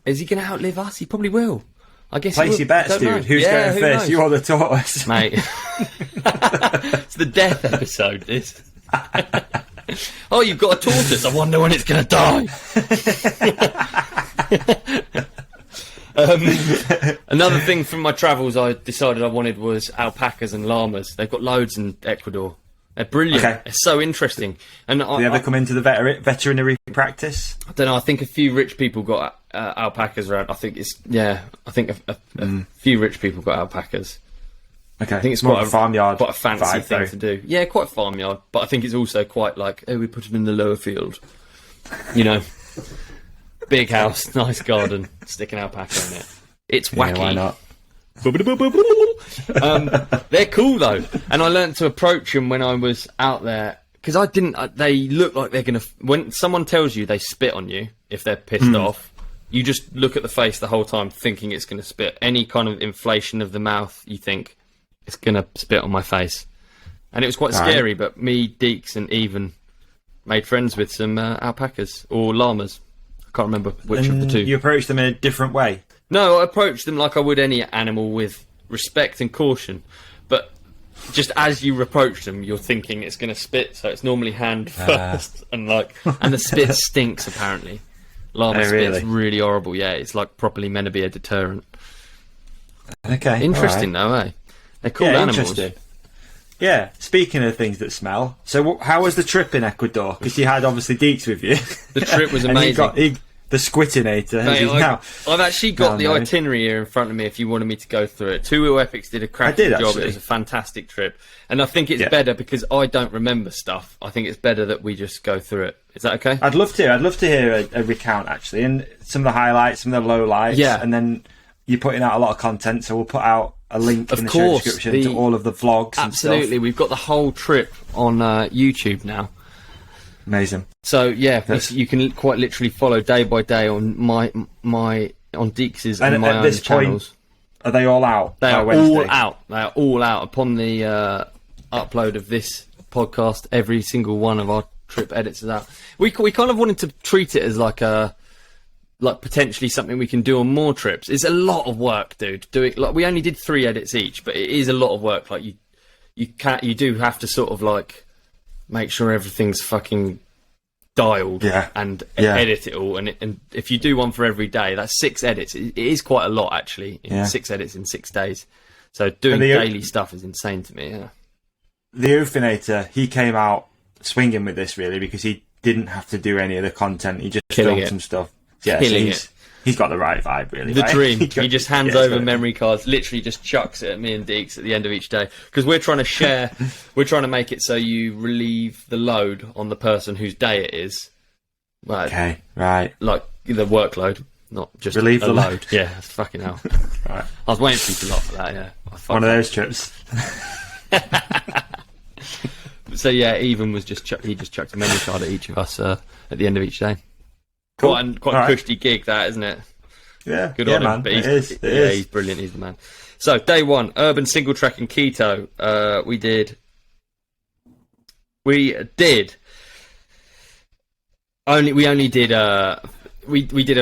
Is he going to outlive us? He probably will. I guess. Place your bets, dude. Who's going first? Knows? You or the tortoise, mate? It's the death episode. This. Oh, you've got a tortoise. I wonder when it's going to die. Another thing from my travels I decided I wanted was alpacas and llamas. They've got loads in Ecuador. They're brilliant. Okay. It's so interesting. And do they ever come into the veterinary practice? I don't know. I think a few rich people got alpacas around. I think a few rich people got alpacas. Okay. I think it's quite a farmyard, quite a fancy thing to do. Yeah, quite farmyard. But I think it's also quite like, oh, we put them in the lower field. You know, big house, nice garden, stick an alpaca in it. It's wacky. Yeah, why not? They're cool though, and I learnt to approach them when I was out there because I didn't. They look like they're gonna. When someone tells you they spit on you if they're pissed off, you just look at the face the whole time, thinking it's gonna spit. Any kind of inflation of the mouth, you think it's gonna spit on my face, and it was quite scary. But me, Deeks, and Even made friends with some alpacas or llamas. I can't remember which of the two. You approached them in a different way. No, I approached them like I would any animal, with respect and caution. But just as you approach them, you're thinking it's going to spit, so it's normally hand first, and the spit stinks apparently. Llama spit's really horrible. Yeah, it's like properly meant to be a deterrent. Okay, interesting though, eh? They're cool animals. Interesting. Yeah, speaking of things that smell, so how was the trip in Ecuador? Because you had obviously Deeks with you. The trip was amazing. The Squitinator. I've actually got the itinerary here in front of me if you wanted me to go through it. Two Wheel Epics did a cracking job. It was a fantastic trip. And I think it's better because I don't remember stuff. I think it's better that we just go through it. Is that okay? I'd love to. I'd love to hear a recount, actually. And some of the highlights, some of the lowlights. Yeah. And then you're putting out a lot of content, so we'll put out a link in the show description to all of the vlogs and stuff. Absolutely. We've got the whole trip on YouTube now. Amazing. So you can quite literally follow day by day on my on Deeks's and my own channels. Are they all out? They are all out. They are all out upon the upload of this podcast. Every single one of our trip edits is out. We kind of wanted to treat it as like potentially something we can do on more trips. It's a lot of work, dude. We only did 3 edits each, but it is a lot of work. Like you do have to sort of like make sure everything's fucking dialed and edit it all. And if you do one for every day, that's 6 edits. It is quite a lot, actually. 6 edits in 6 days. So doing daily stuff is insane to me. Yeah. The Euthanator, he came out swinging with this, really, because he didn't have to do any of the content. He just Killing filmed some stuff. Yeah, Killing it. He's got the right vibe, really. The right? dream. He just hands over memory cards, literally just chucks it at me and Deeks at the end of each day. Because we're trying to share, we're trying to make it so you relieve the load on the person whose day it is. Like, okay, right. Like the workload, not just relieve the load. Yeah, fucking hell. Right. I was waiting for you to laugh at that, yeah. One of those trips. So yeah, Even was he just chucked a memory card at each of us at the end of each day. Cool. Quite a cushy gig, that, isn't it? Yeah, good on him. Man. But it is. He's brilliant. He's the man. So day one, urban single track and keto. We did we did a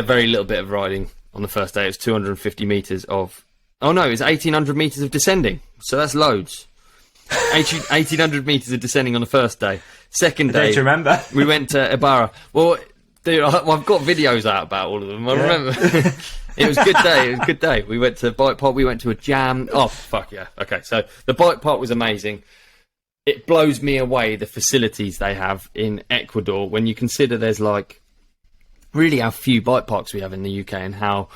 very little bit of riding on the first day. It was 250 meters of. Oh no, it was 1800 meters of descending. So that's loads. 1800 meters of descending on the first day. Second day, don't you remember? We went to Ibarra. Well, dude, I've got videos out about all of them. I remember. It was a good day. It was a good day. We went to bike park. We went to a jam. Oh, fuck yeah. Okay, so the bike park was amazing. It blows me away, the facilities they have in Ecuador, when you consider there's like really how few bike parks we have in the UK and how...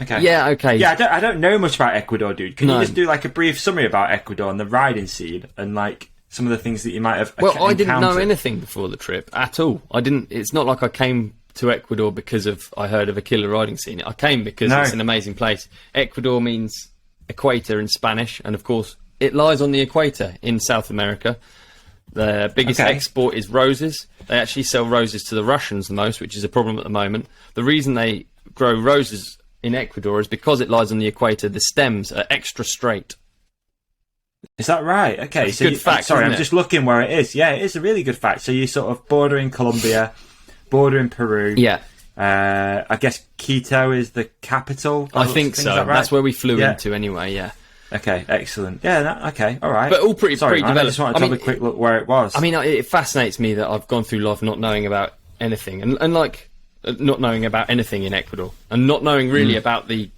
Okay. Yeah, okay. Yeah, I don't know much about Ecuador, dude. Can you just do like a brief summary about Ecuador and the riding scene and like some of the things that you might have Well, I didn't know encountered? anything before the trip at all. It's not like I came to Ecuador because I heard of a killer riding scene. I came because it's an amazing place. Ecuador means equator in Spanish, and of course it lies on the equator in South America. The biggest export is roses. They actually sell roses to the Russians the most, which is a problem at the moment. The reason they grow roses in Ecuador is because it lies on the equator. The stems are extra straight. Is that right? Okay, That's a good fact. Sorry, I'm it? just looking where it is. Yeah, it is a really good fact. So you're sort of bordering Colombia, bordering Peru. Yeah. I guess Quito is the capital. I think so. Right? That's where we flew into anyway. Yeah. Okay, excellent. Yeah, okay, all right. But all pretty developed. I just wanted to have a quick look where it was. I mean, it fascinates me that I've gone through life not knowing about anything, and like not knowing about anything in Ecuador, and not knowing really about the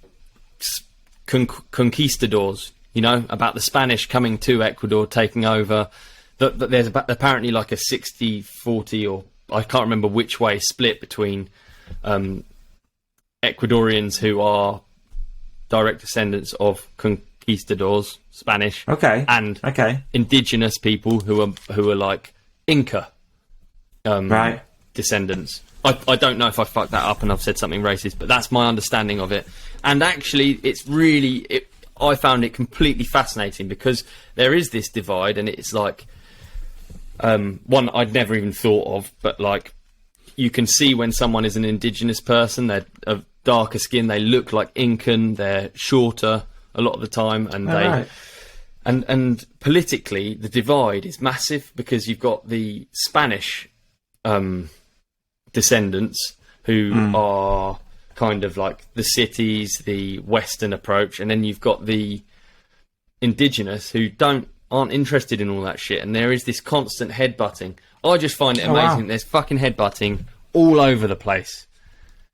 conquistadors. You know, about the Spanish coming to Ecuador, taking over. That there's apparently like a 60-40, or I can't remember which way, split between Ecuadorians who are direct descendants of conquistadors, Spanish, and indigenous people who are like Inca descendants. I don't know if I fucked that up and I've said something racist, but that's my understanding of it. And actually, it's really... I found it completely fascinating because there is this divide, and it's like one I'd never even thought of, but like you can see when someone is an indigenous person, they're of darker skin, they look like Incan, they're shorter a lot of the time, and and politically the divide is massive because you've got the Spanish descendants who are kind of like the cities, the Western approach, and then you've got the indigenous who aren't interested in all that shit, and there is this constant headbutting. I just find it amazing. There's fucking headbutting all over the place.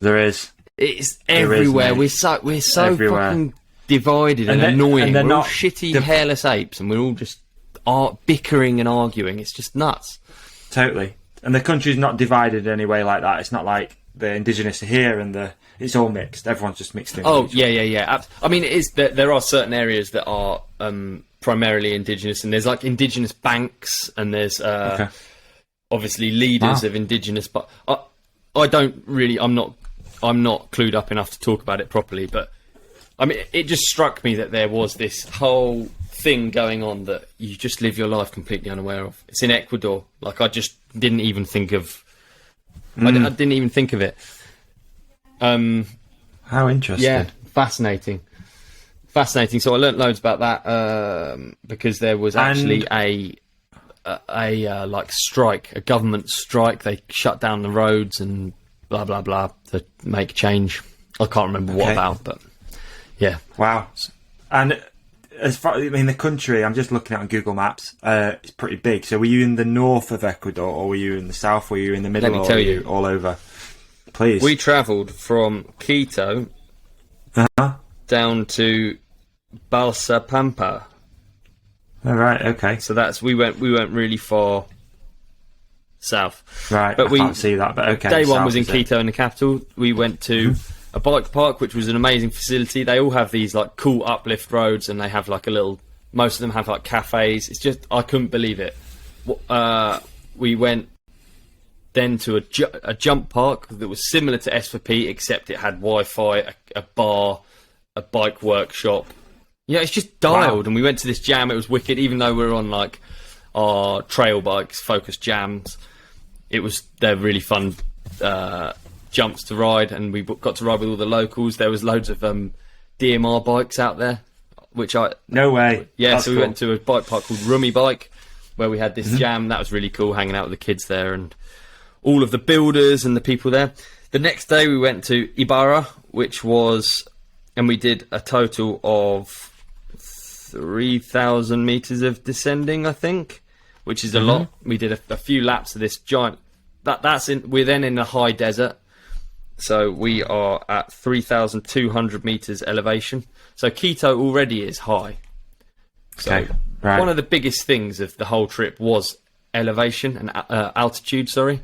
There is. It's everywhere. We're so everywhere. Fucking divided and annoying. We're all shitty, hairless apes, and we're all just bickering and arguing. It's just nuts. Totally. And the country's not divided in any way like that. It's not like the indigenous are here and it's all mixed. Everyone's just mixed in. Oh, yeah. I mean, it is. There are certain areas that are primarily indigenous, and there's like indigenous banks, and there's obviously leaders of indigenous. But I don't really. I'm not clued up enough to talk about it properly. But I mean, it just struck me that there was this whole thing going on that you just live your life completely unaware of. It's in Ecuador. Like I just didn't even think of. I didn't even think of it. How interesting. Yeah, fascinating. So I learnt loads about that because there was actually a like strike, a government strike. They shut down the roads and blah blah blah to make change. I can't remember what about, but yeah. Wow. And as far, I mean, the country I'm just looking at on Google Maps, it's pretty big. So were you in the north of Ecuador, or were you in the south? Were you in the middle? Let me tell you, all over. Please. We travelled from Quito down to Balsa Pampa. All right. Okay. So we went really far south. Right, but I can't see that, but okay. Day one was in Quito, in the capital. We went to a bike park, which was an amazing facility. They all have these like cool uplift roads, and they have like most of them have like cafes. It's just, I couldn't believe it. We went then to a jump park that was similar to S4P, except it had Wi-Fi, a bar, a bike workshop. Yeah, it's just dialed. And we went to this jam. It was wicked, even though we were on like our trail bikes, focused jams. They're really fun jumps to ride, and we got to ride with all the locals. There was loads of DMR bikes out there, no way. Yeah, That's so we cool. went to a bike park called Rummy Bike, where we had this jam. That was really cool, hanging out with the kids there and all of the builders and the people there. The next day we went to Ibarra, and we did a total of 3,000 meters of descending, I think, which is a lot. We did a few laps of this giant. We're then in the high desert, so we are at 3,200 meters elevation. So Quito already is high. So one of the biggest things of the whole trip was elevation and altitude. Sorry,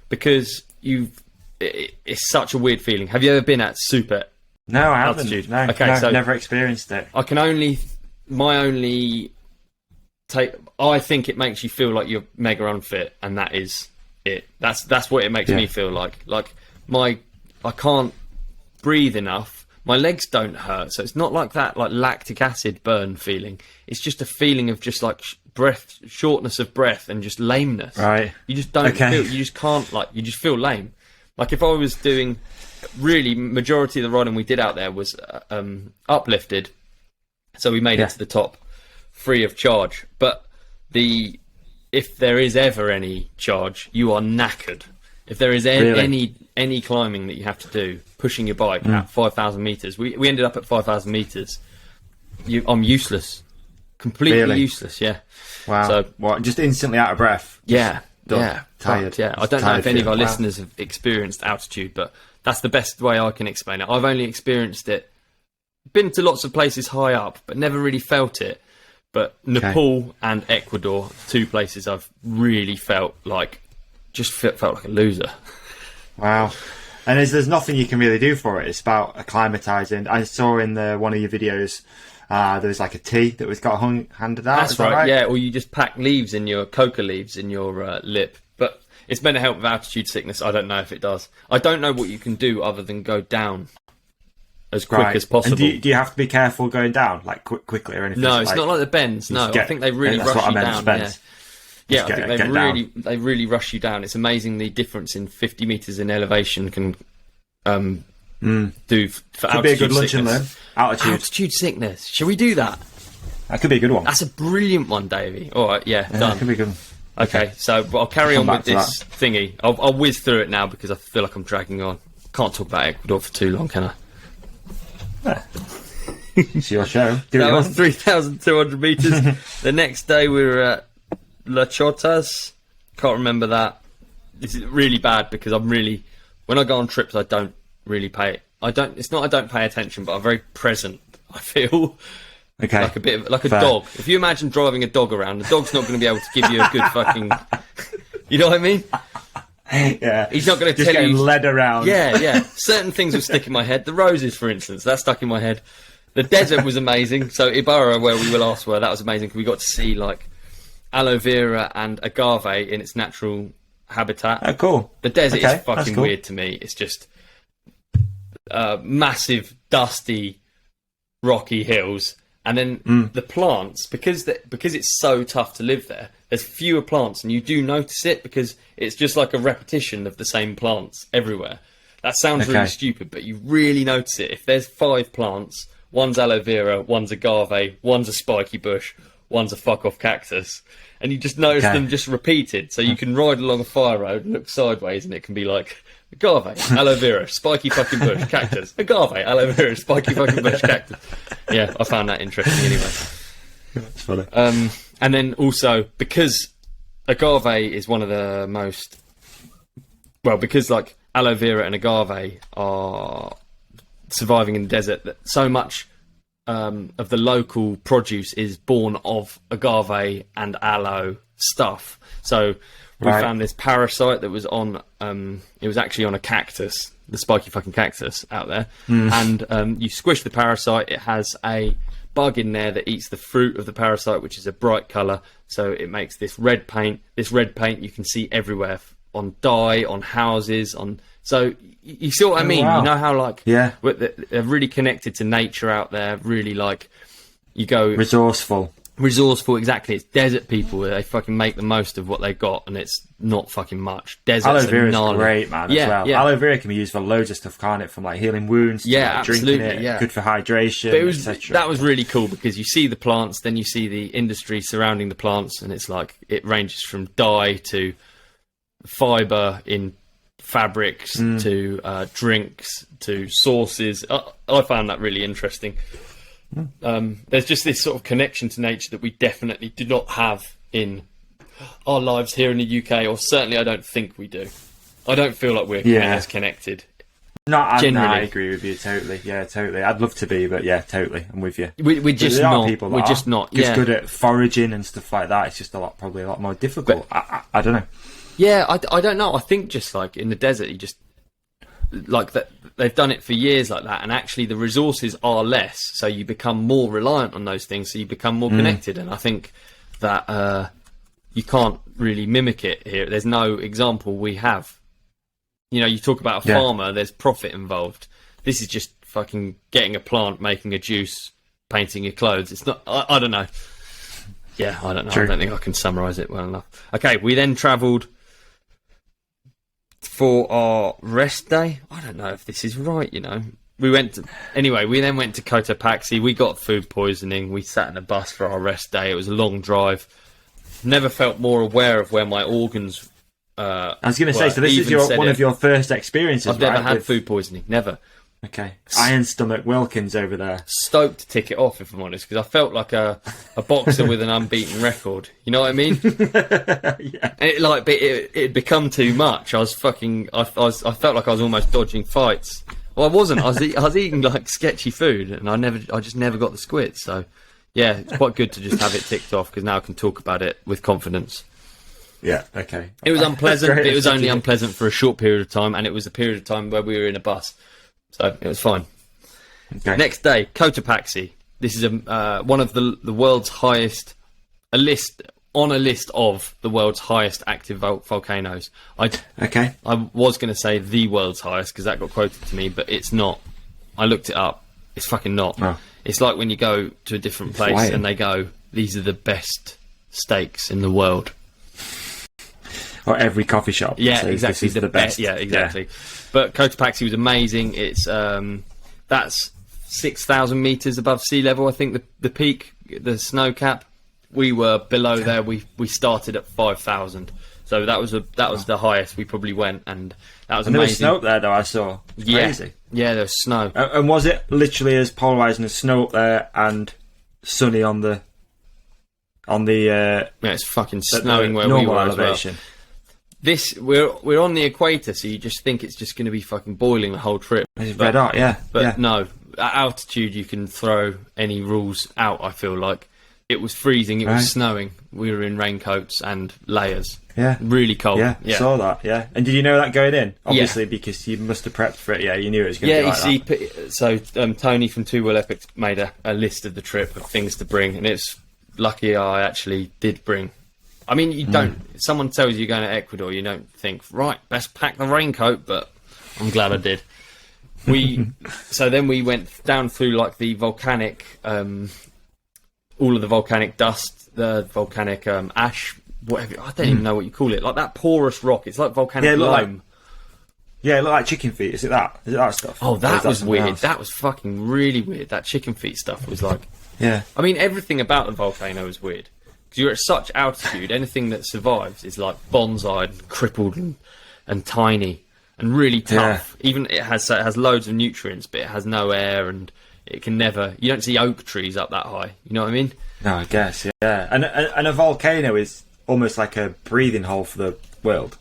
because it's such a weird feeling. Have you ever been at super? No, I haven't. Altitude? No, okay, no, so never experienced it. I think it makes you feel like you're mega unfit, and that is it. That's what it makes me feel like. Like I can't breathe enough. My legs don't hurt, so it's not like that like lactic acid burn feeling. It's just a feeling of just like shortness of breath, and just lameness. Right. You just don't feel. You just can't you just feel lame. Like if I was doing, really majority of the riding we did out there was uplifted, so we made it to the top free of charge. But if there is ever any charge, you are knackered. If there is any climbing that you have to do, pushing your bike at 5,000 meters, we ended up at 5,000 meters. I'm useless, completely useless. Yeah. Wow. So what? Just instantly out of breath. Yeah. Tired. Yeah. I don't know if any of our listeners have experienced altitude, but that's the best way I can explain it. I've only experienced it, been to lots of places high up, but never really felt it. But Nepal and Ecuador, two places I've really felt like a loser. Wow. And there's nothing you can really do for it. It's about acclimatizing. I saw in one of your videos there was like a tea that was got handed out. That's right. Yeah, or you just pack coca leaves in your lip. But it's meant to help with altitude sickness. I don't know if it does. I don't know what you can do other than go down as quick as possible. And do you have to be careful going down, like quickly or anything? No, it's not like the bends. No, I think they really rush you down. Yeah, I think they really rush you down. It's amazing the difference in 50 meters in elevation can do for could altitude be a good lunch sickness. And learn. Altitude sickness. Shall we do that? That could be a good one. That's a brilliant one, Davey. All right, done. That could be good. Okay, so I'll carry on with this thingy. I'll whiz through it now because I feel like I'm dragging on. Can't talk about Ecuador for too long, can I? It's your show. That was 3,200 meters. The next day we were at La Tortoise. Can't remember that. This is really bad because when I go on trips, I don't really it's not I don't pay attention, but I'm very present. I feel like a bit of like a dog. If you imagine driving a dog around, the dog's not going to be able to give you a good fucking. You know what I mean? Yeah. He's not going to just tell you. led around. Yeah. Certain things will stick in my head. The roses, for instance, that stuck in my head. The desert was amazing. So Ibarra, where we last were, that was amazing because we got to see like aloe vera and agave in its natural habitat. Oh, cool. The desert is fucking weird to me. It's just massive, dusty, rocky hills, and then the plants, because it's so tough to live there. There's fewer plants, and you do notice it because it's just like a repetition of the same plants everywhere. That sounds really stupid, but you really notice it. If there's 5 plants, one's aloe vera, one's agave, one's a spiky bush, one's a fuck off cactus, and you just notice them just repeated. So you can ride along a fire road and look sideways, and it can be like agave, aloe vera, spiky fucking bush, cactus, agave, aloe vera, spiky fucking bush, cactus. Yeah, I found that interesting anyway. That's funny. And then also because agave is one of the most because like aloe vera and agave are surviving in the desert, that so much of the local produce is born of agave and aloe stuff. So we found this parasite that was on, it was actually on a cactus, the spiky fucking cactus out there. And you squish the parasite, it has a bug in there that eats the fruit of the parasite, which is a bright colour. So it makes this red paint. This red paint you can see everywhere, on dye, on houses, on... So you see what I mean? Wow. You know how, like, they're really connected to nature out there, really, like, you go... Resourceful, exactly. It's desert people. They fucking make the most of what they got, and it's not fucking much. Deserts aloe vera is great, man, as well. Yeah. Aloe vera can be used for loads of stuff, can't it? From, like, healing wounds to, like, absolutely, drinking it, good for hydration, etc. That was really cool, because you see the plants, then you see the industry surrounding the plants, and it's like, it ranges from dye to fibre in fabrics to drinks to sauces. I found that really interesting. There's just this sort of connection to nature that we definitely do not have in our lives here in the UK, or certainly I don't think we do. I don't feel like we're as connected. No, I agree with you totally. Yeah, totally. I'd love to be, but yeah, totally. I'm with you. We're just not. We're just not. Just good at foraging and stuff like that. It's just probably a lot more difficult. But, I don't know. Yeah, I don't know. I think just like in the desert, you just like that. They've done it for years like that, and actually the resources are less, so you become more reliant on those things, so you become more connected. And I think that you can't really mimic it here. There's no example we have. You know, you talk about a farmer, there's profit involved. This is just fucking getting a plant, making a juice, painting your clothes. It's not... I don't know. Yeah, I don't know. True. I don't think I can summarise it well enough. Okay, we then travelled for our rest day. I don't know if this is right, you know. We then went to Cotopaxi. We got food poisoning. We sat in a bus for our rest day. It was a long drive. Never felt more aware of where my organs I was going to say, so this is one of your first experiences, I've never had food poisoning, never. Okay. Iron Stomach Wilkins over there. Stoked to tick it off, if I'm honest, because I felt like a boxer with an unbeaten record. You know what I mean? Yeah. And it'd become too much. I felt like I was almost dodging fights. Well, I wasn't. I was eating like sketchy food, and I just never got the squid. So, yeah, it's quite good to just have it ticked off, because now I can talk about it with confidence. Yeah, okay. It was unpleasant. It was only unpleasant for a short period of time, and it was a period of time where we were in a bus. So it was fine. Okay. Next day, Cotopaxi. This is one of the world's highest, a list of the world's highest active volcanoes. I was going to say the world's highest, because that got quoted to me, but it's not. I looked it up. It's fucking not. Oh. It's like when you go to a different place and they go, these are the best steaks in the world. Or every coffee shop. Yeah, exactly. The best. Yeah, exactly. Yeah. But Cotopaxi was amazing. It's that's 6,000 meters above sea level. I think the peak, the snow cap. We were below there. We started at 5,000. So that was the highest we probably went, and that was amazing. There was snow up there, though. I saw. It's crazy. Yeah, there was snow. And was it literally as polarizing as snow up there and sunny on the? Yeah, it's fucking snowing where we were elevation. As well. We're on the equator, so you just think it's just going to be fucking boiling the whole trip. It's red hot, yeah. But no, at altitude you can throw any rules out. I feel like it was freezing, it was snowing. We were in raincoats and layers. Yeah, really cold. Yeah, saw that. Yeah, and did you know that going in? Obviously, because you must have prepped for it. Yeah, you knew it was going to be like that. So Tony from Two Wheel Epics made a list of the trip of things to bring, and it's lucky I actually did bring. I mean, you don't. Someone tells you you're going to Ecuador, you don't think, right, best pack the raincoat. But I'm glad I did. So then we went down through like the volcanic, all of the volcanic dust, the volcanic ash, whatever. I don't even know what you call it. Like that porous rock. It's like volcanic loam. Yeah, it looked like chicken feet. Is it that? Is it that stuff? Oh, that was weird. Else? That was fucking really weird. That chicken feet stuff was like. Yeah. I mean, everything about the volcano is weird. Because you're at such altitude, anything that survives is like bonsai and crippled and tiny and really tough. Yeah. Even it has loads of nutrients, but it has no air, and it can never. You don't see oak trees up that high. You know what I mean? No, I guess. Yeah. And a volcano is almost like a breathing hole for the world.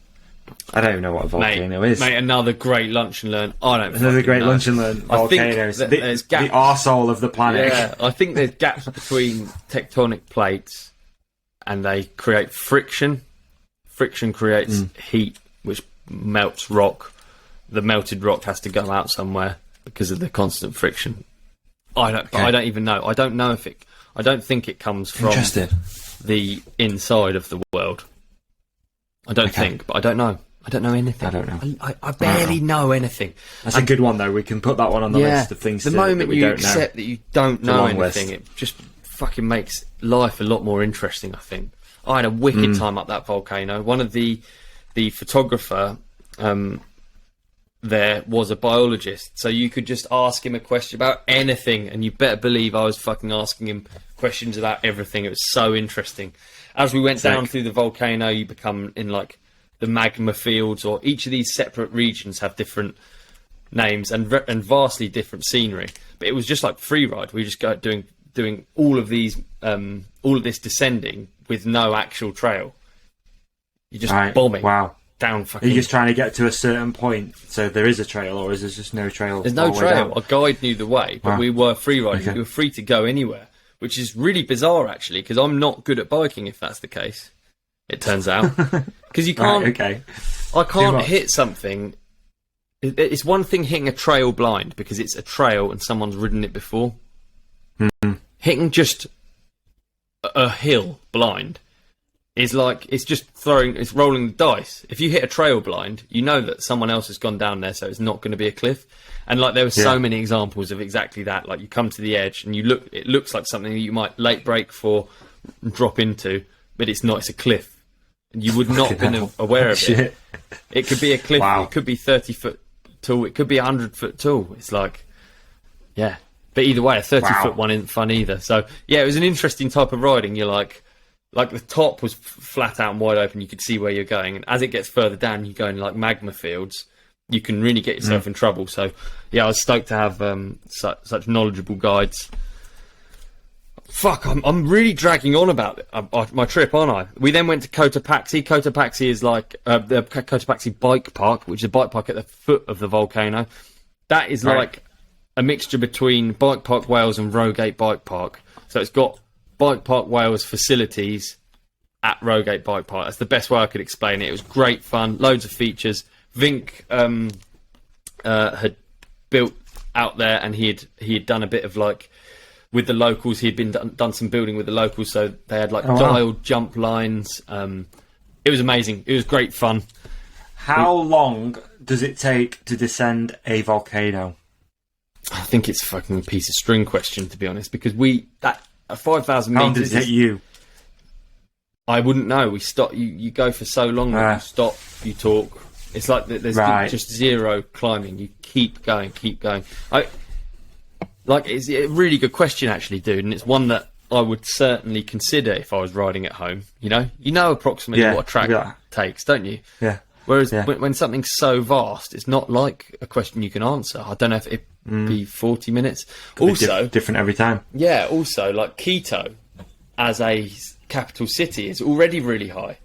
I don't even know what a volcano is. Mate, another great lunch and learn. I don't. Another great lunch and learn. Volcanoes. The arsehole of the planet. Yeah, I think there's gaps between tectonic plates, and they create friction friction creates heat, which melts rock. The melted rock has to go out somewhere because of the constant friction. I don't even know. I don't know if it. I don't think it comes from the inside of the world. I don't think, but I don't know. I don't know anything. I don't know. I barely know anything. That's a good one, though. We can put that one on the list of things. The moment you accept that you don't know anything, it just fucking makes life a lot more interesting, I think. I had a wicked time up that volcano. One of the photographer there was a biologist, so you could just ask him a question about anything, and you better believe I was fucking asking him questions about everything. It was so interesting. As we went down through the volcano, you become in like the magma fields, or each of these separate regions have different names and vastly different scenery. But it was just like free ride. We just go doing all of these, all of this descending with no actual trail. You're just bombing. Wow. Down fucking. Are you just trying to get to a certain point so there is a trail, or is there just no trail? There's no trail. A guide knew the way, but we were free riding. Okay. We were free to go anywhere, which is really bizarre actually, because I'm not good at biking if that's the case. It turns out, because you can't. I can't hit something. It's one thing hitting a trail blind because it's a trail and someone's ridden it before. Hitting just a hill blind is like, it's just it's rolling the dice. If you hit a trail blind, you know that someone else has gone down there, so it's not going to be a cliff. And like there were so many examples of exactly that. Like you come to the edge and it looks like something that you might late brake for, and drop into, but it's not. It's a cliff. And you would not have been aware of it. It could be a cliff. Wow. It could be 30 foot tall. It could be 100 foot tall. It's like, yeah. But either way, a 30 foot one isn't fun either. So yeah, it was an interesting type of riding. You're like the top was flat out and wide open. You could see where you're going. And as it gets further down, you go in like magma fields. You can really get yourself in trouble. So yeah, I was stoked to have such knowledgeable guides. Fuck, I'm really dragging on about my trip, aren't I? We then went to Cotopaxi. Cotopaxi is like the Cotopaxi bike park, which is a bike park at the foot of the volcano. That is like a mixture between Bike Park Wales and Rogate Bike Park. So it's got Bike Park Wales facilities at Rogate Bike Park. That's the best way I could explain it. It was great fun, loads of features. Vink had built out there, and he had done a bit of like with the locals. He'd been done some building with the locals, so they had like dialed jump lines. It was amazing. It was great fun. How long does it take to descend a volcano? I think it's fucking a piece of string question, to be honest, because at 5,000 meters. How long does it take you? I wouldn't know. We stop. You go for so long that you stop. You talk. It's like there's just zero climbing. You keep going, keep going. It's a really good question, actually, dude, and it's one that I would certainly consider if I was riding at home. You know approximately what a track takes, don't you? Yeah. Whereas when something's so vast, it's not like a question you can answer. I don't know if it'd be 40 minutes. Could also, be different every time. Yeah. Also, like Quito, as a capital city, is already really high.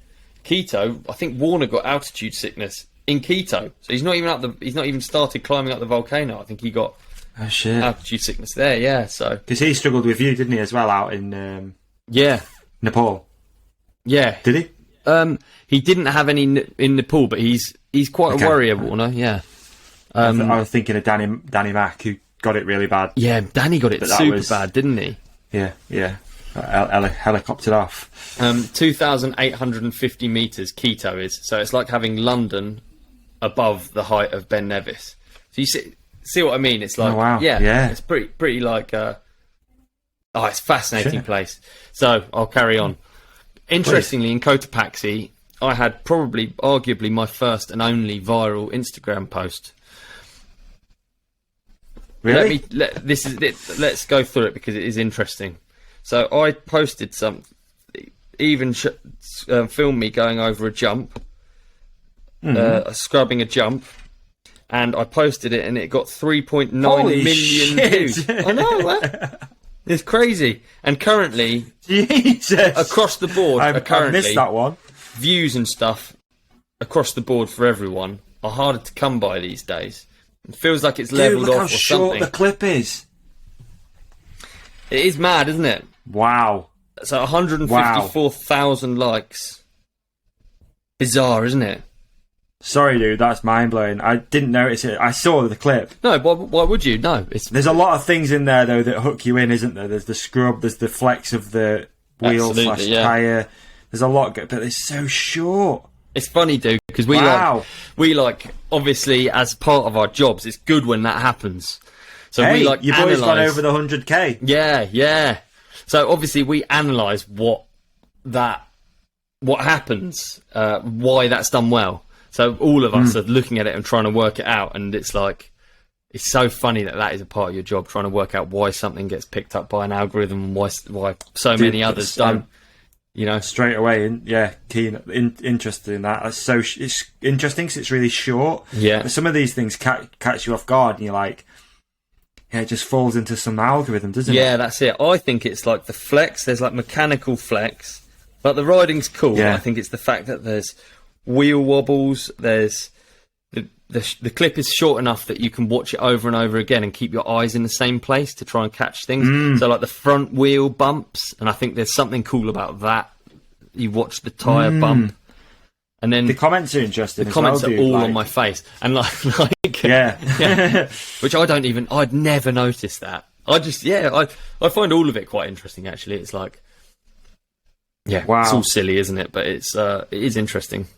Quito, I think Warner got altitude sickness in Quito, so he's not even started climbing up the volcano. I think he got altitude sickness there. Yeah, so because he struggled with you, didn't he, as well, out in Nepal? Yeah, did he? He didn't have any in Nepal, but he's quite a warrior, Warner. Yeah. I was thinking of Danny Mack, who got it really bad. Yeah, Danny got it super bad, didn't he? Yeah. Helicoptered off. 2,850 metres Quito is, so it's like having London above the height of Ben Nevis. So you see what I mean? It's like, it's pretty like, it's a fascinating place. So I'll carry on. Interestingly, in Cotopaxi, I had arguably my first and only viral Instagram post. Really? Let's go through it because it is interesting. So I posted something, even filmed me going over a jump, scrubbing a jump, and I posted it, and it got 3.9 million views. I know, man. It's crazy. And currently, Jesus, across the board, I missed that one. Views and stuff across the board for everyone are harder to come by these days. It feels like it's leveled off or something. Look how short the clip is. It is mad, isn't it? Wow. So 154,000 likes. bizarre, isn't it? Sorry, dude, that's mind-blowing. I didn't notice it. I saw the clip. No, why would you? No. There's a lot of things in there, though, that hook you in, isn't there? There's the scrub, there's the flex of the wheel / tyre. There's a lot, but it's so short. It's funny, dude, because we like, obviously, as part of our jobs, it's good when that happens. So hey, we like your boy's gone over the 100k. Yeah. So obviously we analyse what happens, why that's done well. So all of us are looking at it and trying to work it out, and it's like, it's so funny that is a part of your job, trying to work out why something gets picked up by an algorithm and why so many others don't. You know, straight away, interested in that. That's it's interesting because it's really short. Yeah, but some of these things catch you off guard, and you're like, yeah, it just falls into some algorithm, doesn't it? Yeah, that's it. I think it's like the flex. There's like mechanical flex, but the riding's cool. Yeah. I think it's the fact that there's wheel wobbles. There's the clip is short enough that you can watch it over and over again and keep your eyes in the same place to try and catch things. So like the front wheel bumps, and I think there's something cool about that. You watch the tyre bump, and then the comments are interesting. The comments are all on my face, and like yeah. Which I'd never noticed that. I find all of it quite interesting, actually. It's like, wow. It's all silly, isn't it? But it is interesting.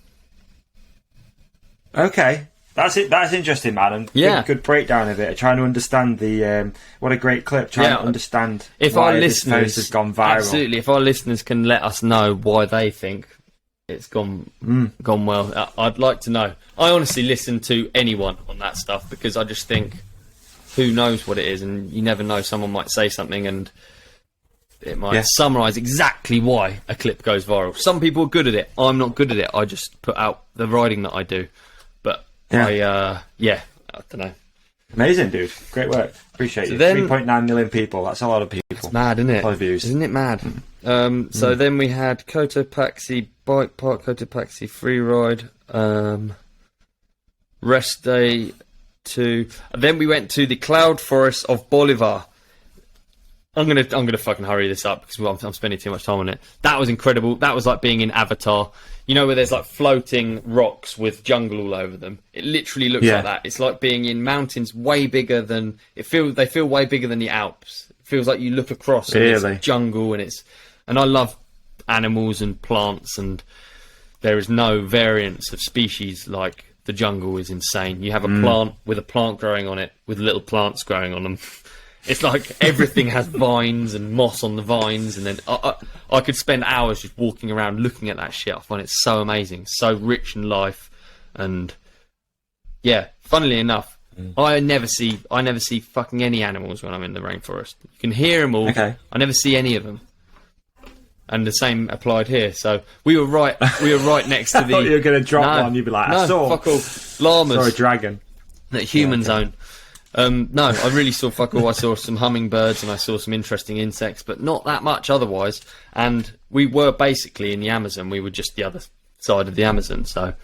Okay. That's it. That's interesting, man. And good breakdown of it. Trying to understand what a great clip. Trying to understand if why our this post has gone viral. Absolutely. If our listeners can let us know why they think it's gone well, I'd like to know. I honestly listen to anyone on that stuff because I just think, who knows what it is, and you never know. Someone might say something and it might summarise exactly why a clip goes viral. Some people are good at it. I'm not good at it. I just put out the riding that I do. I don't know. Amazing, dude. Great work. Appreciate you. 3.9 million people. That's a lot of people. It's mad, isn't it? A lot of views. Isn't it mad? So then we had Cotopaxi Bike Park, Cotopaxi Freeride, rest day 2. Then we went to the Cloud Forest of Bolivar. I'm gonna fucking hurry this up because I'm spending too much time on it. That was incredible. That was like being in Avatar. You know, where there's like floating rocks with jungle all over them. It literally looks like that. It's like being in mountains way bigger than they feel way bigger than the Alps. It feels like you look across and it's jungle and I love animals and plants, and there is no variance of species like the jungle is insane. You have a plant with a plant growing on it with little plants growing on them. It's like everything has vines and moss on the vines, and then I could spend hours just walking around looking at that shit. I find it so amazing, so rich in life, and funnily enough, I never see fucking any animals when I'm in the rainforest. You can hear them all. Okay. I never see any of them, and the same applied here. So we were right next to I thought you were going to drop one. You'd be like, I saw fuck all llamas. Sorry, dragon. That humans own. No, I really saw fuck all. I saw some hummingbirds and I saw some interesting insects, but not that much otherwise. And we were basically in the Amazon. We were just the other side of the Amazon. So,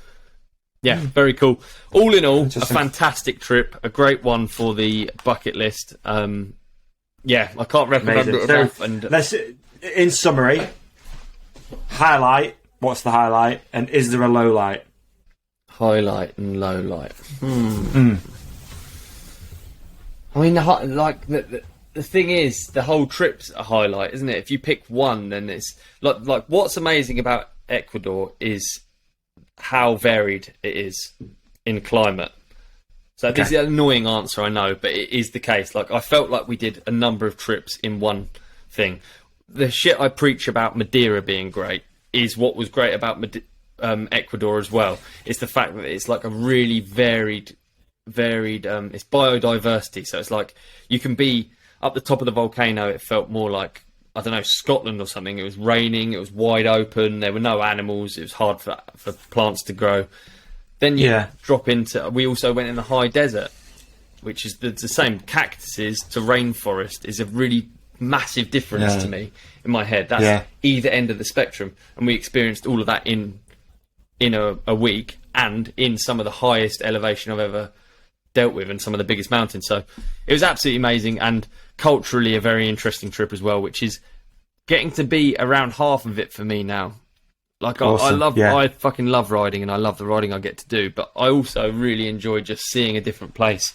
very cool. All in all, a fantastic trip. A great one for the bucket list. I can't recommend it enough. And let's, in summary, highlight. What's the highlight? And is there a low light? Highlight and low light. I mean, like the thing is, the whole trip's a highlight, isn't it? If you pick one, then it's like what's amazing about Ecuador is how varied it is in climate. So this is an annoying answer, I know, but it is the case. Like, I felt like we did a number of trips in one thing. The shit I preach about Madeira being great is what was great about Ecuador as well. It's the fact that it's like a really varied it's biodiversity. So it's like you can be up the top of the volcano. It felt more like, I don't know, Scotland or something. It was raining, it was wide open, there were no animals, it was hard for plants to grow. Then you drop into, we also went in the high desert, which is the same. Cactuses to rainforest is a really massive difference to me in my head. That's either end of the spectrum, and we experienced all of that in a week, and in some of the highest elevation I've ever dealt with, and some of the biggest mountains. So it was absolutely amazing, and culturally a very interesting trip as well, which is getting to be around half of it for me now. Like Awesome. I fucking love riding, and I love the riding I get to do. But I also really enjoy just seeing a different place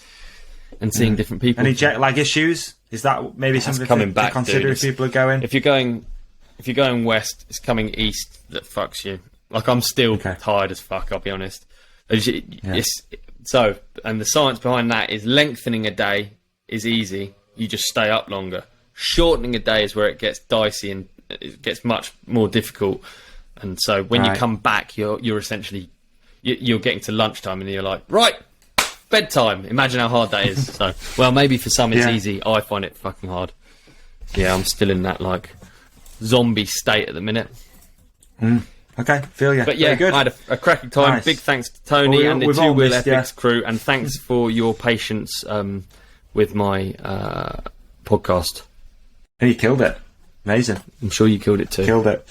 and seeing different people. Any jet lag issues? Is that maybe something to consider if people are going? If you're going west, it's coming east that fucks you. Like, I'm still tired as fuck, I'll be honest. So, and the science behind that is lengthening a day is easy. You just stay up longer. Shortening a day is where it gets dicey and it gets much more difficult. And so when you come back, you're essentially you're getting to lunchtime and you're like, right, bedtime. Imagine how hard that is. So, well, maybe for some it's easy. I find it fucking hard. Yeah, I'm still in that like zombie state at the minute. Okay, feel you. But yeah, good. I had a cracking time. Nice. Big thanks to Tony and the Two Wheel Ethics crew, and thanks for your patience with my podcast. And you killed it. Amazing. I'm sure you killed it too. Killed it.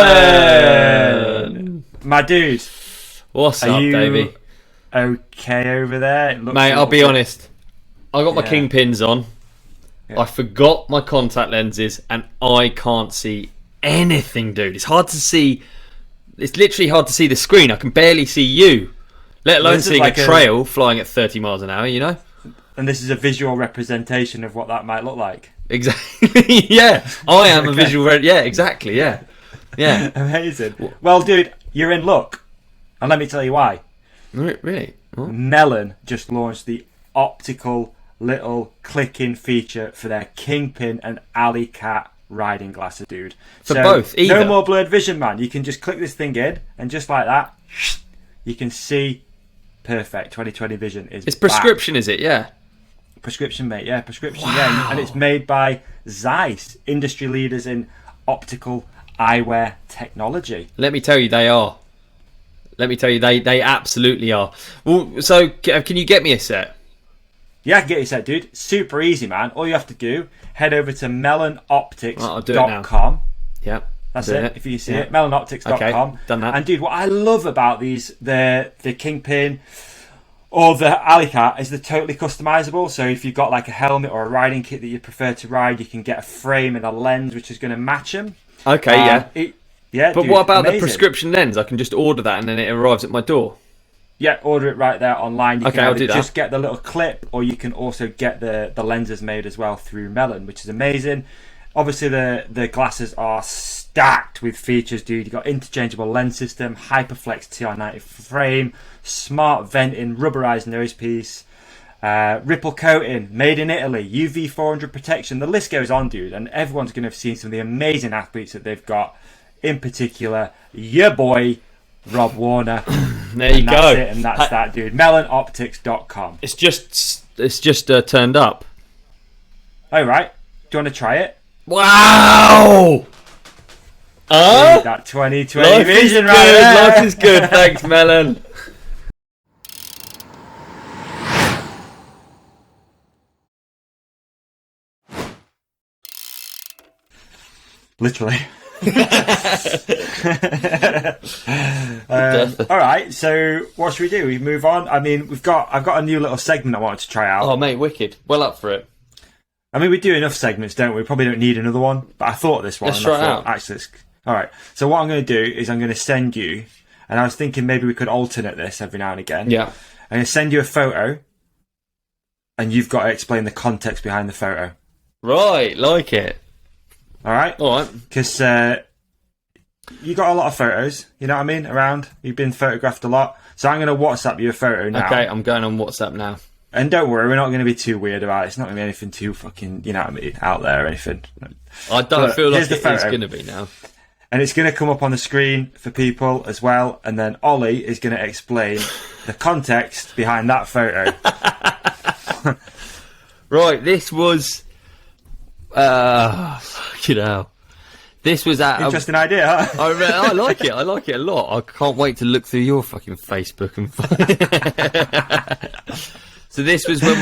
Melon! My dude. What's up, Davey? Okay over there? Mate, I'll be honest. I got my kingpins on. I forgot my contact lenses, and I can't see anything, dude. It's hard to see. It's literally hard to see the screen. I can barely see you, let alone seeing like a trail flying at 30 miles an hour, you know? And this is a visual representation of what that might look like. Exactly. Yeah, I am a visual. Yeah, exactly. Yeah, yeah. Amazing. Well, dude, you're in luck, and let me tell you why. Really? What? Melon just launched the optical little clicking feature for their Kingpin and Alley Cat riding glasses, dude. For both, either. No more blurred vision, man. You can just click this thing in, and just like that, you can see perfect. 2020 vision is. It's prescription, is it? Yeah. Prescription, mate. Yeah, prescription. Wow. Yeah, and it's made by Zeiss, industry leaders in optical eyewear technology. Let me tell you, they are. Let me tell you, they absolutely are. Well, so can you get me a set? Yeah, I can get you a set, dude. Super easy, man. All you have to do, head over to melonoptics.com. Yeah. That's it. If you see it, melonoptics.com. Okay, done that. And dude, what I love about these, the Kingpin or the Alley Cat, is they're totally customizable. So if you've got like a helmet or a riding kit that you prefer to ride, you can get a frame and a lens which is going to match them. Okay, yeah, but dude, what about amazing. the prescription lens? I can just order that and then it arrives at my door. Yeah, order it right there online. You can I'll do that. Just get the little clip, or you can also get the lenses made as well through Melon, which is amazing. Obviously, the glasses are stacked with features, dude. You've got interchangeable lens system, Hyperflex TR90 frame, smart venting, rubberized nose piece, ripple coating, made in Italy, UV 400 protection. The list goes on, dude, and everyone's going to have seen some of the amazing athletes that they've got. In particular, your boy Rob Warner. There you go. That's it, and that's that, dude. Melonoptics.com. It's just turned up. Oh, right. Do you want to try it? Wow! That 2020 vision right there. Life is good. Thanks, Melon. Literally. All right, so what should we do? We move on. I mean, I've got a new little segment I wanted to try out. Oh, mate, wicked. Well up for it. I mean, we do enough segments, don't we? Probably don't need another one, but I thought this one. Let's try it out. Actually, all right. So what I'm going to do is I'm going to send you, and I was thinking maybe we could alternate this every now and again. Yeah. I'm going to send you a photo, and you've got to explain the context behind the photo. Right, like it. All right? All right. Because you got a lot of photos, you know what I mean, around. You've been photographed a lot. So I'm going to WhatsApp you a photo now. Okay, I'm going on WhatsApp now. And don't worry, we're not going to be too weird about it. It's not going to be anything too fucking, you know what I mean, out there or anything. I don't feel like it's going to be now. And it's going to come up on the screen for people as well. And then Olly is going to explain the context behind that photo. Right, this was... fucking hell. This was at... Interesting idea, huh? I like it. I like it a lot. I can't wait to look through your fucking Facebook and find... So this was when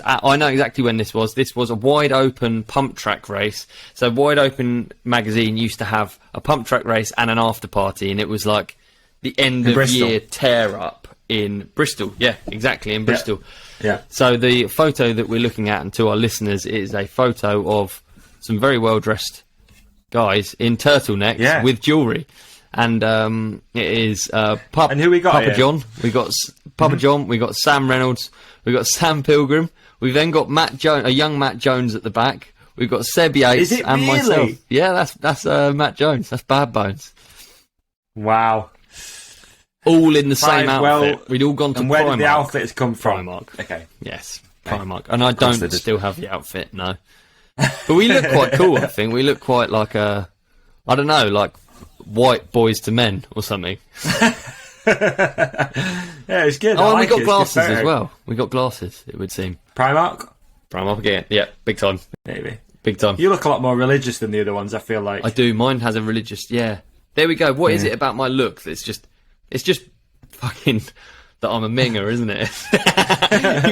I know exactly when this was. This was a wide open pump track race. So Wide Open magazine used to have a pump track race and an after party, and it was like the end of year tear up in Bristol. Yeah, exactly, in Bristol. Yeah. So the photo that we're looking at, and to our listeners, is a photo of some very well-dressed guys in turtlenecks with jewellery. And it is and who we got Papa here? John. We got Papa John. We got Sam Reynolds. We got Sam Pilgrim. We've then got Matt Jones, a young Matt Jones at the back. We've got Seb Yates and myself. Yeah, that's Matt Jones. That's Bad Bones. Wow. All in the same outfit. We'd all gone to Primark. And where did the outfits come from? Primark. Okay. Yes, Primark. And I don't still have the outfit, no. But we look quite cool, I think. We look quite like I don't know, like white boys to men or something. Yeah, it's good. Oh, and we got glasses as well. We got glasses, it would seem. Primark again. Yeah, big time. Maybe. Big time. You look a lot more religious than the other ones, I feel like. I do. Mine has a religious, yeah. There we go. What is it about my look that's just... It's just fucking that I'm a minger, isn't it? You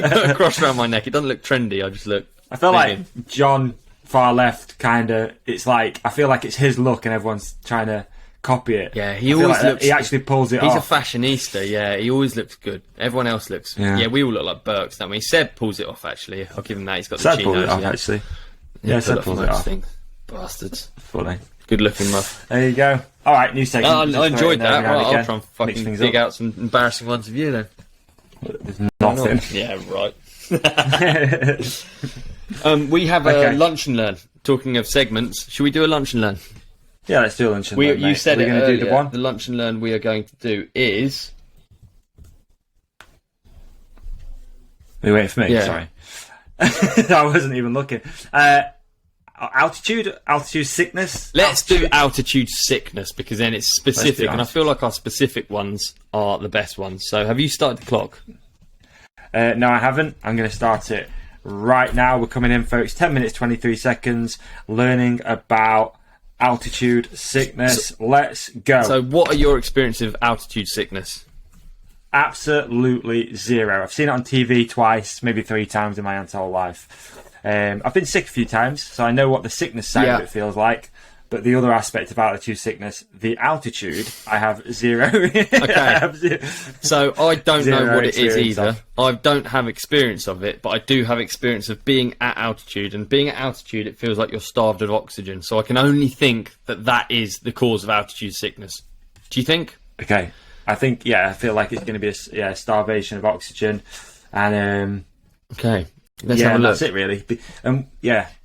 put a cross around my neck. It doesn't look trendy. I just look... I feel like John, far left, kind of... It's like... I feel like it's his look and everyone's trying to copy it. Yeah, he always looks... He actually pulls it off. He's a fashionista, yeah. He always looks good. Everyone else looks... Yeah, we all look like Burks, don't we? Seb pulls it off, actually. I'll give him that. He's got the chinos. Seb pulls it off, actually. Yeah, Seb pulls it off. Bastards. Funny. Good looking muff. There you go. All right, new segment. I enjoyed that. Right, I'll try and fucking dig out some embarrassing ones of you then. There's nothing. Yeah, right. We have a lunch and learn. Talking of segments, should we do a lunch and learn? Yeah, let's do a lunch and learn. You said we're going to do the one. The lunch and learn we are going to do is. Are you waiting for me? Yeah. Sorry, I wasn't even looking. Altitude sickness. Let's do altitude sickness because then it's specific, and I feel like our specific ones are the best ones. So, have you started the clock? No, I haven't. I'm going to start it right now. We're coming in, folks. 10 minutes, 23 seconds. Learning about altitude sickness. Let's go. So, what are your experiences of altitude sickness? Absolutely zero. I've seen it on TV twice, maybe 3 times in my entire life. I've been sick a few times, so I know what the sickness side of it feels like. But the other aspect of altitude sickness, the altitude, I have zero. Okay. So I don't know what it is either. I don't have experience of it, but I do have experience of being at altitude. And being at altitude, it feels like you're starved of oxygen. So I can only think that that is the cause of altitude sickness. Do you think? Okay. I think, I feel like it's going to be a starvation of oxygen. And okay. Let's have a look. That's it really.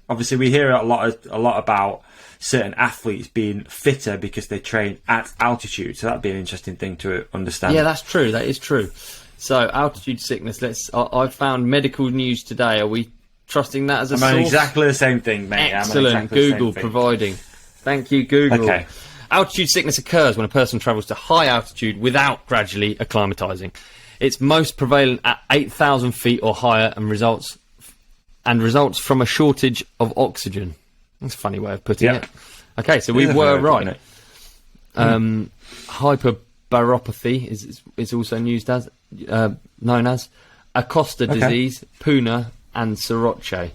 Obviously we hear a lot about certain athletes being fitter because they train at altitude, so that'd be an interesting thing to understand. Yeah, that's true. That is true. So altitude sickness. I found medical news today. Are we trusting that as a source? I'm exactly the same thing, mate. Excellent. Google providing. Thank you, Google. Okay. Altitude sickness occurs when a person travels to high altitude without gradually acclimatizing. It's most prevalent at 8,000 feet or higher and results from a shortage of oxygen. That's a funny way of putting it. Okay, so we were right. Hyperbaropathy is also known as Acosta disease, Puna, and Soroche.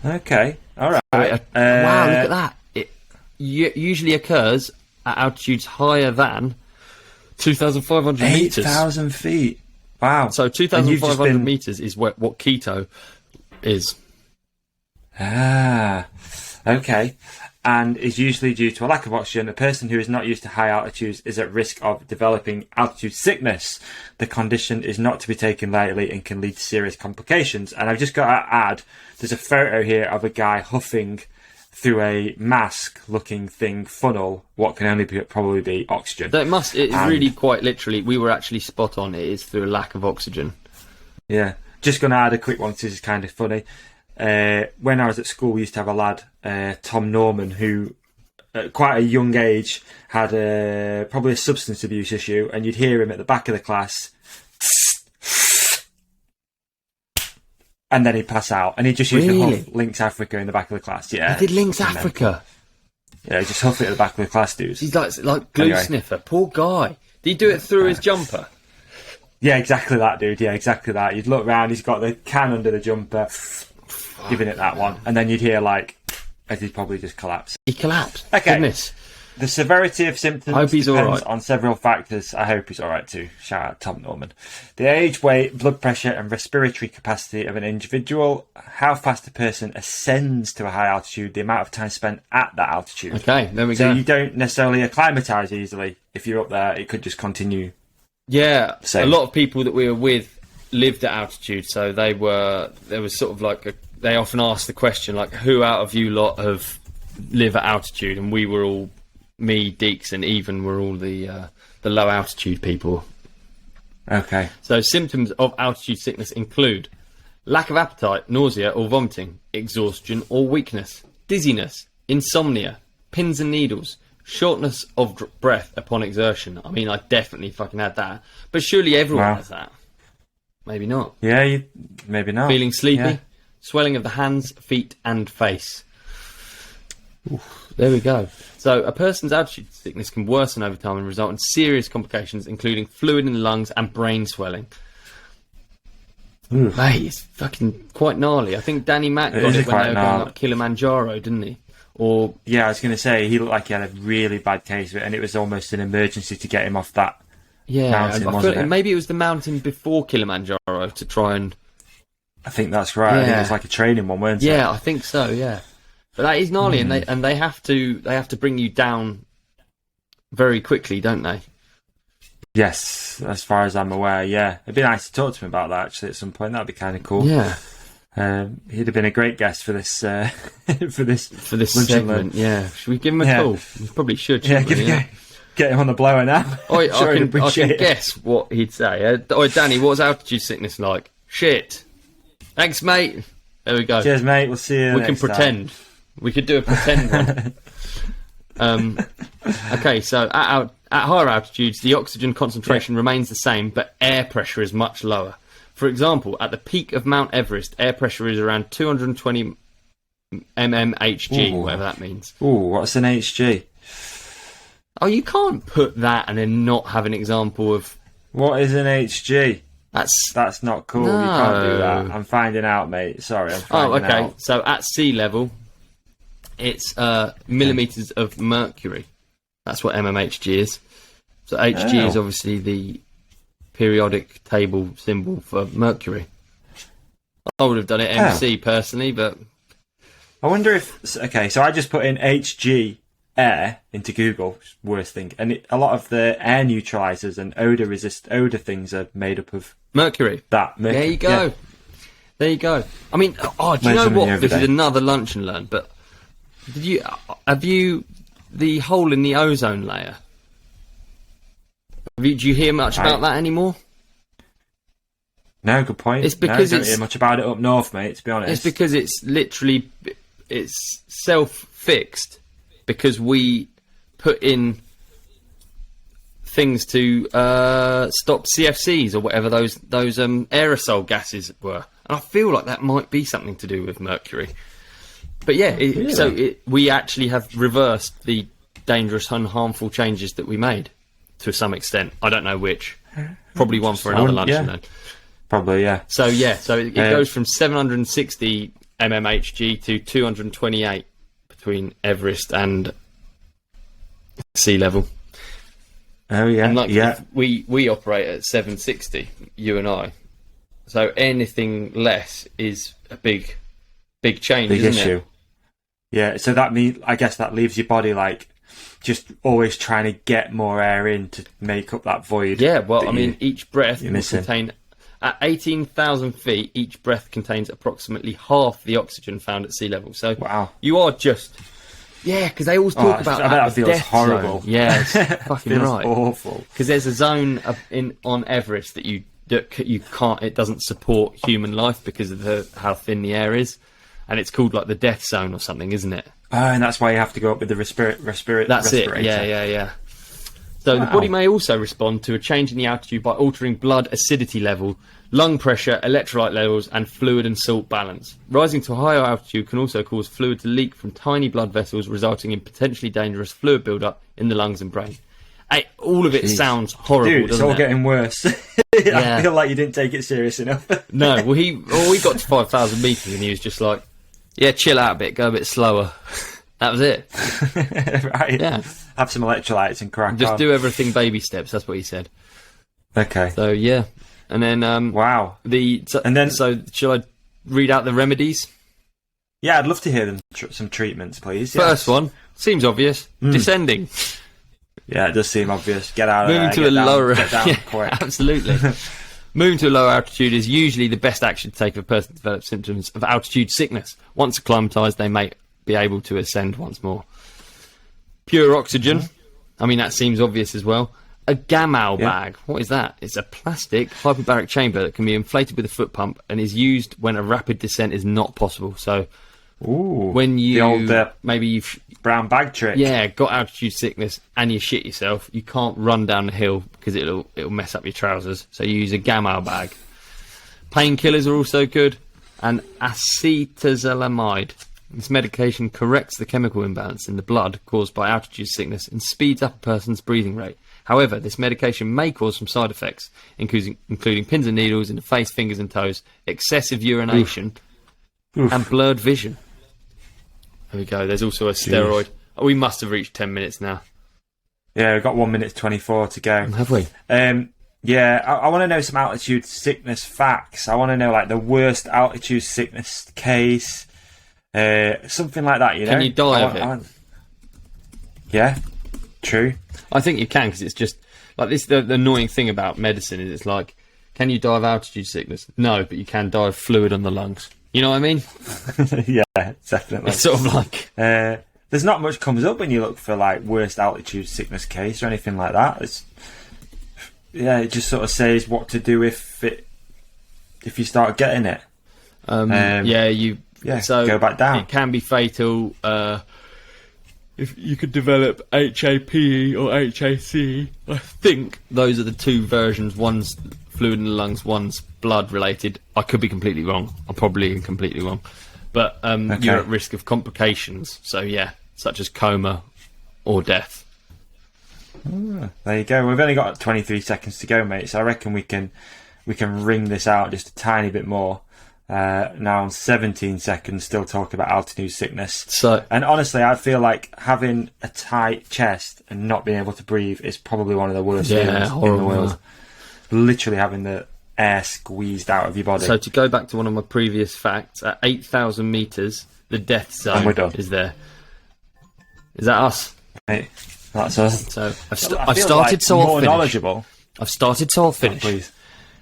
Okay, all right. Wow, look at that. It usually occurs at altitudes higher than 2,500 metres. 8,000 feet. Wow. So 2,500 metres is what keto is. Ah, okay. And is usually due to a lack of oxygen. A person who is not used to high altitudes is at risk of developing altitude sickness. The condition is not to be taken lightly and can lead to serious complications. And I've just got to add, there's a photo here of a guy huffing through a mask-looking thing funnel, what can only probably be oxygen. It's really quite literally, we were actually spot on, it is through a lack of oxygen. Yeah. Just going to add a quick one, this is kind of funny. When I was at school, we used to have a lad, Tom Norman, who at quite a young age had probably a substance abuse issue, and you'd hear him at the back of the class, and then he'd pass out, and he just used to huff Lynx Africa in the back of the class. Yeah, he did Lynx Africa. Yeah, just huff it at the back of the class, dudes. He's like glue sniffer. Poor guy. Did he do it through his jumper? Yeah, exactly that, dude. Yeah, exactly that. You'd look round, he's got the can under the jumper, giving it that one, and then you'd hear as he'd probably just collapse. He collapsed. Okay. Goodness. The severity of symptoms I hope he's depends right. on several factors. I hope he's all right too. Shout out Tom Norman. The age, weight, blood pressure, and respiratory capacity of an individual, how fast a person ascends to a high altitude, the amount of time spent at that altitude. Okay, there we So go. you don't necessarily acclimatise easily. If you're up there, it could just continue. Yeah, Same. a lot of people that we were with lived at altitude, so there was sort of like they often ask the question, like, who out of you lot have live at altitude? And we were all, me, Deeks, and Even were all the low altitude people. Okay. So symptoms of altitude sickness include lack of appetite, nausea or vomiting, exhaustion or weakness, dizziness, insomnia, pins and needles, shortness of breath upon exertion. I mean, I definitely fucking had that. But surely everyone has that. Maybe not. Yeah, maybe not. Feeling sleepy, Yeah. swelling of the hands, feet and face. Oof, there we go. So a person's altitude sickness can worsen over time and result in serious complications, including fluid in the lungs and brain swelling. Oof. Mate, it's fucking quite gnarly. I think Danny Mac got it when they were going up Kilimanjaro, didn't he? Or yeah, I was going to say, he looked like he had a really bad case of it, and it was almost an emergency to get him off that mountain, wasn't it? Maybe it was the mountain before Kilimanjaro to try and... I think that's right. I think it was like a training one, weren't it? Yeah, I think so, yeah. But that is gnarly, and they have to bring you down very quickly, don't they? Yes, as far as I'm aware, yeah. It'd be nice to talk to him about that, actually, at some point. That'd be kind of cool. Yeah. He'd have been a great guest for this for this segment. Yeah, should we give him a call? We probably should. Yeah, get him on the blower now. I can guess what he'd say. Danny, what's altitude sickness like? Shit. Thanks, mate. There we go. Cheers, mate. We'll see you. We can pretend. We could do a pretend one. Okay, so at higher altitudes, the oxygen concentration remains the same, but air pressure is much lower. For example, at the peak of Mount Everest, air pressure is around 220 mmHg, whatever that means. Ooh, what's an HG? Oh, you can't put that and then not have an example of... What is an HG? That's not cool. No. You can't do that. I'm finding out, mate. Sorry, I'm finding out. Oh, okay. So at sea level, it's millimetres of mercury. That's what mmHg is. So Hg is obviously the periodic table symbol for mercury. I would have done it MC personally, but... I wonder if... Okay, so I just put in HG air into Google, worst thing, and a lot of the air neutralizers and odor things are made up of mercury. There you go. Yeah. There you go. I mean, do you know what? This is another lunch and learn, but have you the hole in the ozone layer? Do you hear much about that anymore? No, good point. It's because I don't hear much about it up north, mate, to be honest. It's because it's self-fixed, because we put in things to stop CFCs or whatever those aerosol gases were. And I feel like that might be something to do with mercury. But yeah, we actually have reversed the dangerous and harmful changes that we made to some extent. I don't know which. Probably one for another lunch. Yeah. Probably, yeah. So it goes from 760 mmHg to 228 between Everest and sea level. Oh yeah, and we operate at 760, you and I. So anything less is a big change, big isn't issue. It? Yeah. So I guess that leaves your body like just always trying to get more air in to make up that void. Yeah. Well, I mean, each breath will contain. At 18,000 feet, each breath contains approximately half the oxygen found at sea level. So you are just... Yeah, because they always talk about that feels death horrible. Zone. Yeah, it's fucking feels right. Awful. Because there's a zone on Everest that you can't... It doesn't support human life because of how thin the air is. And it's called like the death zone or something, isn't it? Oh, and that's why you have to go up with the respirator. That's it, yeah. So the body may also respond to a change in the altitude by altering blood acidity level, lung pressure, electrolyte levels, and fluid and salt balance. Rising to a higher altitude can also cause fluid to leak from tiny blood vessels, resulting in potentially dangerous fluid buildup in the lungs and brain. All of it sounds horrible, Dude, it's all getting worse. I feel like you didn't take it serious enough. No, well, we got to 5,000 metres and he was just like, yeah, chill out a bit, go a bit slower. That was it. Right. Yeah. Have some electrolytes and crack Just on. do everything baby steps. That's what he said. Okay. So yeah, and then wow. So shall I read out the remedies? Yeah, I'd love to hear them. Some treatments, please. First one seems obvious. Descending. Yeah, it does seem obvious. Get out of Moving there. to a lower. Get down quick. Absolutely. Moving to a lower altitude is usually the best action to take if a person develops symptoms of altitude sickness. Once acclimatised, they may be able to ascend once more. Pure oxygen. I mean, that seems obvious as well. A gamal bag. What is that? It's a plastic hyperbaric chamber that can be inflated with a foot pump and is used when a rapid descent is not possible. So, when you the old, maybe you've brown bag trick. Yeah, got altitude sickness and you shit yourself, you can't run down the hill because it'll mess up your trousers. So you use a gamal bag. Painkillers are also good, and acetazolamide. This medication corrects the chemical imbalance in the blood caused by altitude sickness and speeds up a person's breathing rate. However, this medication may cause some side effects, including pins and needles in the face, fingers and toes, excessive urination, and blurred vision. There we go. There's also a steroid. Oh, we must have reached 10 minutes now. Yeah, we've got 1 minute 24 to go. Have we? Yeah, I want to know some altitude sickness facts. I want to know, like, the worst altitude sickness case. Something like that, you know? Can you die of it? Yeah, true. I think you can, because it's just like this. The annoying thing about medicine is it's like, can you die of altitude sickness? No, but you can die of fluid on the lungs. You know what I mean? Yeah, definitely. It's sort of like there's not much comes up when you look for like worst altitude sickness case or anything like that. It just sort of says what to do if you start getting it. So go back down. It can be fatal. If you could develop HAPE or HAC, I think those are the two versions. One's fluid in the lungs, one's blood related. I could be completely wrong. I'm probably completely wrong. But you're at risk of complications. So yeah, such as coma or death. There you go. We've only got 23 seconds to go, mate. So I reckon we can wring this out just a tiny bit more. Now on 17 seconds, still talking about altitude sickness. And honestly, I feel like having a tight chest and not being able to breathe is probably one of the worst feelings in the world. Literally having the air squeezed out of your body. So to go back to one of my previous facts, at 8,000 metres, the death zone is there. Is that us? Right. That's us. So I've started, so I'll finish. Knowledgeable. I've started, so I'll finish. Please.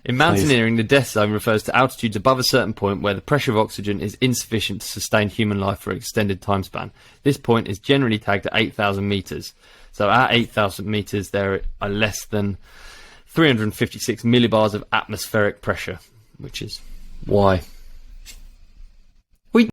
In mountaineering, the death zone refers to altitudes above a certain point where the pressure of oxygen is insufficient to sustain human life for an extended time span. This point is generally tagged at 8,000 metres. So at 8,000 metres, there are less than 356 millibars of atmospheric pressure, which is why.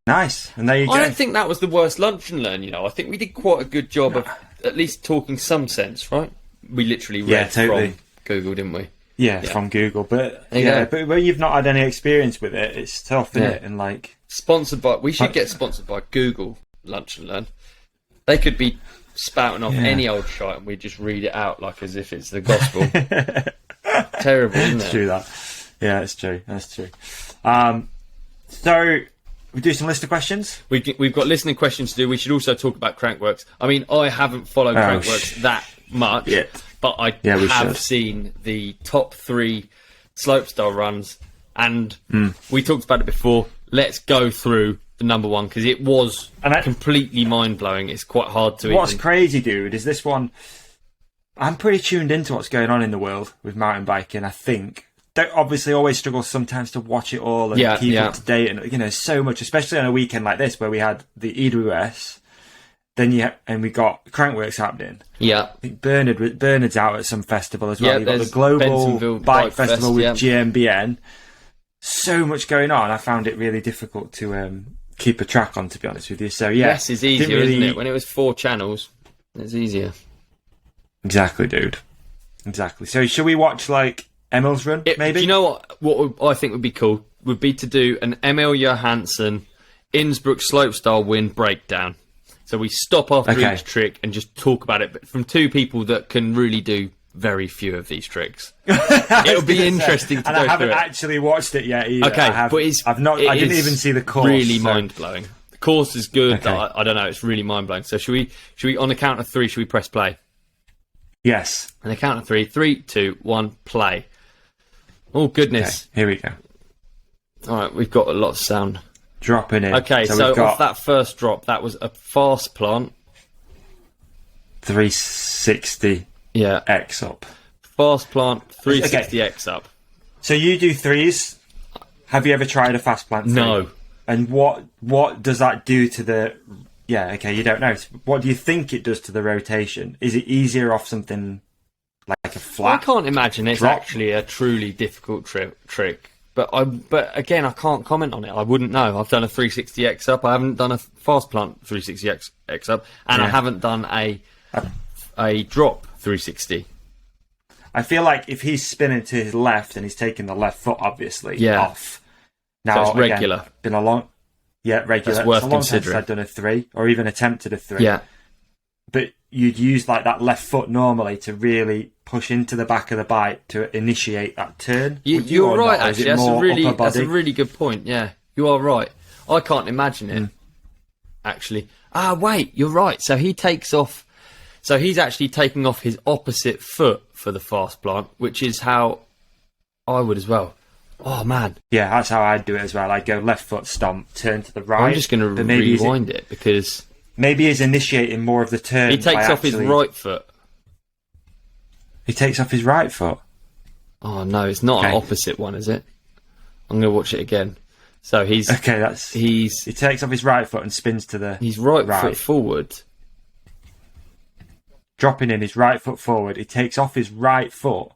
Nice. And there you go. I don't think that was the worst lunch and learn, you know. I think we did quite a good job of at least talking some sense, right? We literally read from Google, didn't we? Yeah, from Google, but but when you've not had any experience with it, it's tough, isn't it? And like we should get sponsored by Google Lunch and Learn. They could be spouting off any old shite, and we just read it out like as if it's the gospel. Terrible, isn't it? It's true that. Yeah, it's true. That's true. So we do some listener questions. We've got listener questions to do. We should also talk about Crankworks. I mean, I haven't followed Crankworks that much. Yeah. But I have seen the top 3 slopestyle runs, and we talked about it before. Let's go through the number one, because it was completely mind-blowing. It's quite hard to What's crazy, dude, is this one... I'm pretty tuned into what's going on in the world with mountain biking, I think. Don't obviously always struggle sometimes to watch it all and keep up to date, and you know, so much, especially on a weekend like this where we had the EWS... and we got Crankworks happening. Yeah. I think Bernard's out at some festival as well. You've got the Global Bike Festival with GMBN. So much going on. I found it really difficult to keep a track on, to be honest with you. So yeah. Yes, it's easier, isn't it? When it was 4 channels, it's easier. Exactly, dude. Exactly. So should we watch like Emil's run, maybe? Do you know what I think would be cool? Would be to do an Emil Johansson Innsbruck slopestyle win breakdown. So we stop after each trick and just talk about it, but from 2 people that can really do very few of these tricks. It'll be interesting to go through it. I haven't actually watched it yet either. Okay, I didn't even see the course. Really mind-blowing. course is good. Okay. I don't know. It's really mind blowing. So should we on the count of 3? Should we press play? Yes. On the count of 3, 3, 2, 1, play. Oh goodness! Okay, here we go. All right, we've got a lot of sound dropping in. Okay, so we've got off that first drop, that was a fast plant. 360. Yeah. X up. Fast plant 360x up. So you do 3s. Have you ever tried a fast plant 3? No. And what does that do to the... Yeah, okay, you don't know. What do you think it does to the rotation? Is it easier off something like a flat? I can't imagine it's drop? actually a truly difficult trick. But again, I can't comment on it. I wouldn't know. I've done a 360x up. I haven't done a fast plant 360x up, and I haven't done a drop 360. I feel like if he's spinning to his left and he's taking the left foot, obviously, off. Now, so it's regular. Again, been a long... Yeah, regular. That's worth it's a long considering. time since I've done a 3, or even attempted a 3. Yeah. But you'd use like that left foot normally to really push into the back of the bike to initiate that turn. You're right, actually. That's a really good point. Yeah, you are right. I can't imagine it, actually. Ah, wait, you're right. So he takes off... So he's actually taking off his opposite foot for the fast plant, which is how I would as well. Oh, man. Yeah, that's how I'd do it as well. I'd go left foot stomp, turn to the right. I'm just going to rewind it because... Maybe he's initiating more of the turn. He takes off his right foot. He takes off his right foot? Oh, no, it's not an opposite one, is it? I'm going to watch it again. So he's... Okay, He takes off his right foot and spins to the... He's right foot forward. Dropping in his right foot forward. He takes off his right foot,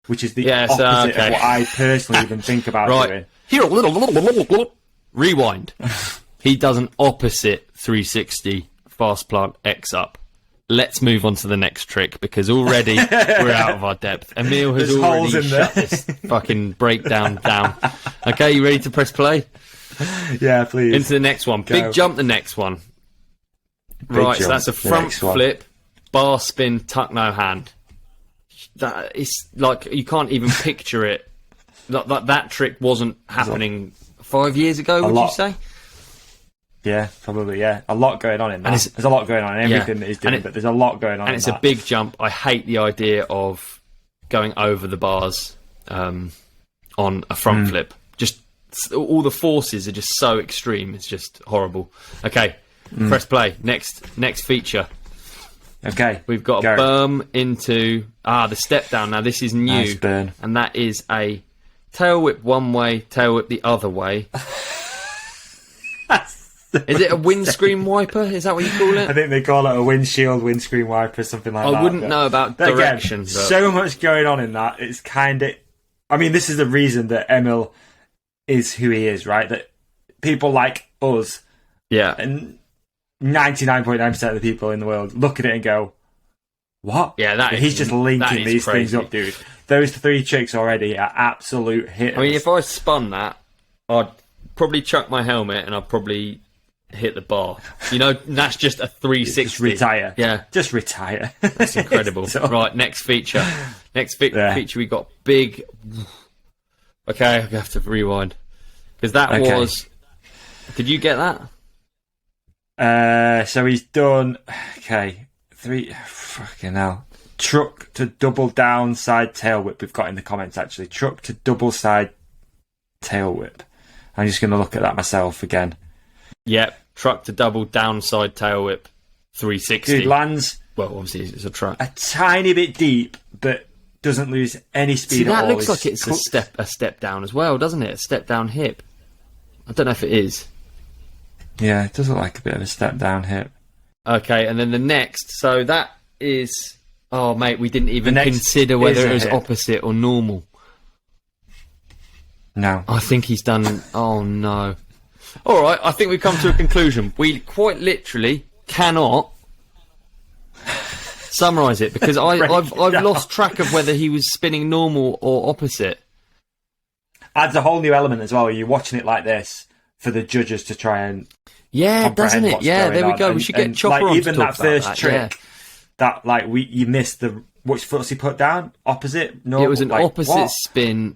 which is the opposite of what I personally even think about doing. Here, rewind. He does an opposite 360 fast plant X up. Let's move on to the next trick because already we're out of our depth. Emil has already shut this fucking breakdown down. Okay, you ready to press play? Yeah, please. Into the next one. Go. Big jump, the next one. Right, so that's a front flip, bar spin, tuck no hand. That is like you can't even picture it. That trick wasn't happening 5 years ago. Would you say? Yeah, probably. Yeah, a lot going on in that. There's a lot going on in everything that he's doing, but there's a lot going on. And it's a big jump. I hate the idea of going over the bars on a front flip. Just all the forces are just so extreme. It's just horrible. Okay, press play. Next feature. Okay, we've got a berm into the step down. Now this is new, nice burn. And that is a tail whip one way, tail whip the other way. Is it a windscreen wiper? Is that what you call it? I think they call it a windscreen wiper, something like that. I wouldn't know about direction. Again, so much going on in that. It's kind of... I mean, this is the reason that Emil is who he is, right? That people like us, and 99.9% of the people in the world look at it and go, what? Yeah, he's just linking these crazy things up, dude. Those 3 tricks already are absolute hits. I mean, if I spun that, I'd probably chuck my helmet and I'd probably hit the bar. You know, that's just a 360. Just retire. Yeah. Just retire. That's incredible. Right, next feature. Feature, we got big... Okay, I have to rewind. Because that was... Did you get that? So he's done... Okay. 3... Fucking hell. Truck to double down side tail whip we've got in the comments, actually. Truck to double side tail whip. I'm just going to look at that myself again. Yep. Truck to double downside tail whip 360. Dude, lands... Well, obviously it's a truck. A tiny bit deep, but doesn't lose any speed at all. That looks like it's a step down as well, doesn't it? A step down hip. I don't know if it is. Yeah, it does look like a bit of a step down hip. Okay, and then the next... So that is... Oh, mate, we didn't even consider whether it was opposite or normal. No. I think he's done... Oh, no. All right, I think we've come to a conclusion. We quite literally cannot summarise it because I've lost track of whether he was spinning normal or opposite. Adds a whole new element as well. You're watching it like this for the judges to try and doesn't it? Yeah, there we go. And, we should get Chopper on even to talk that first about trick. That you missed the which foot he put down opposite. No, it was an opposite spin.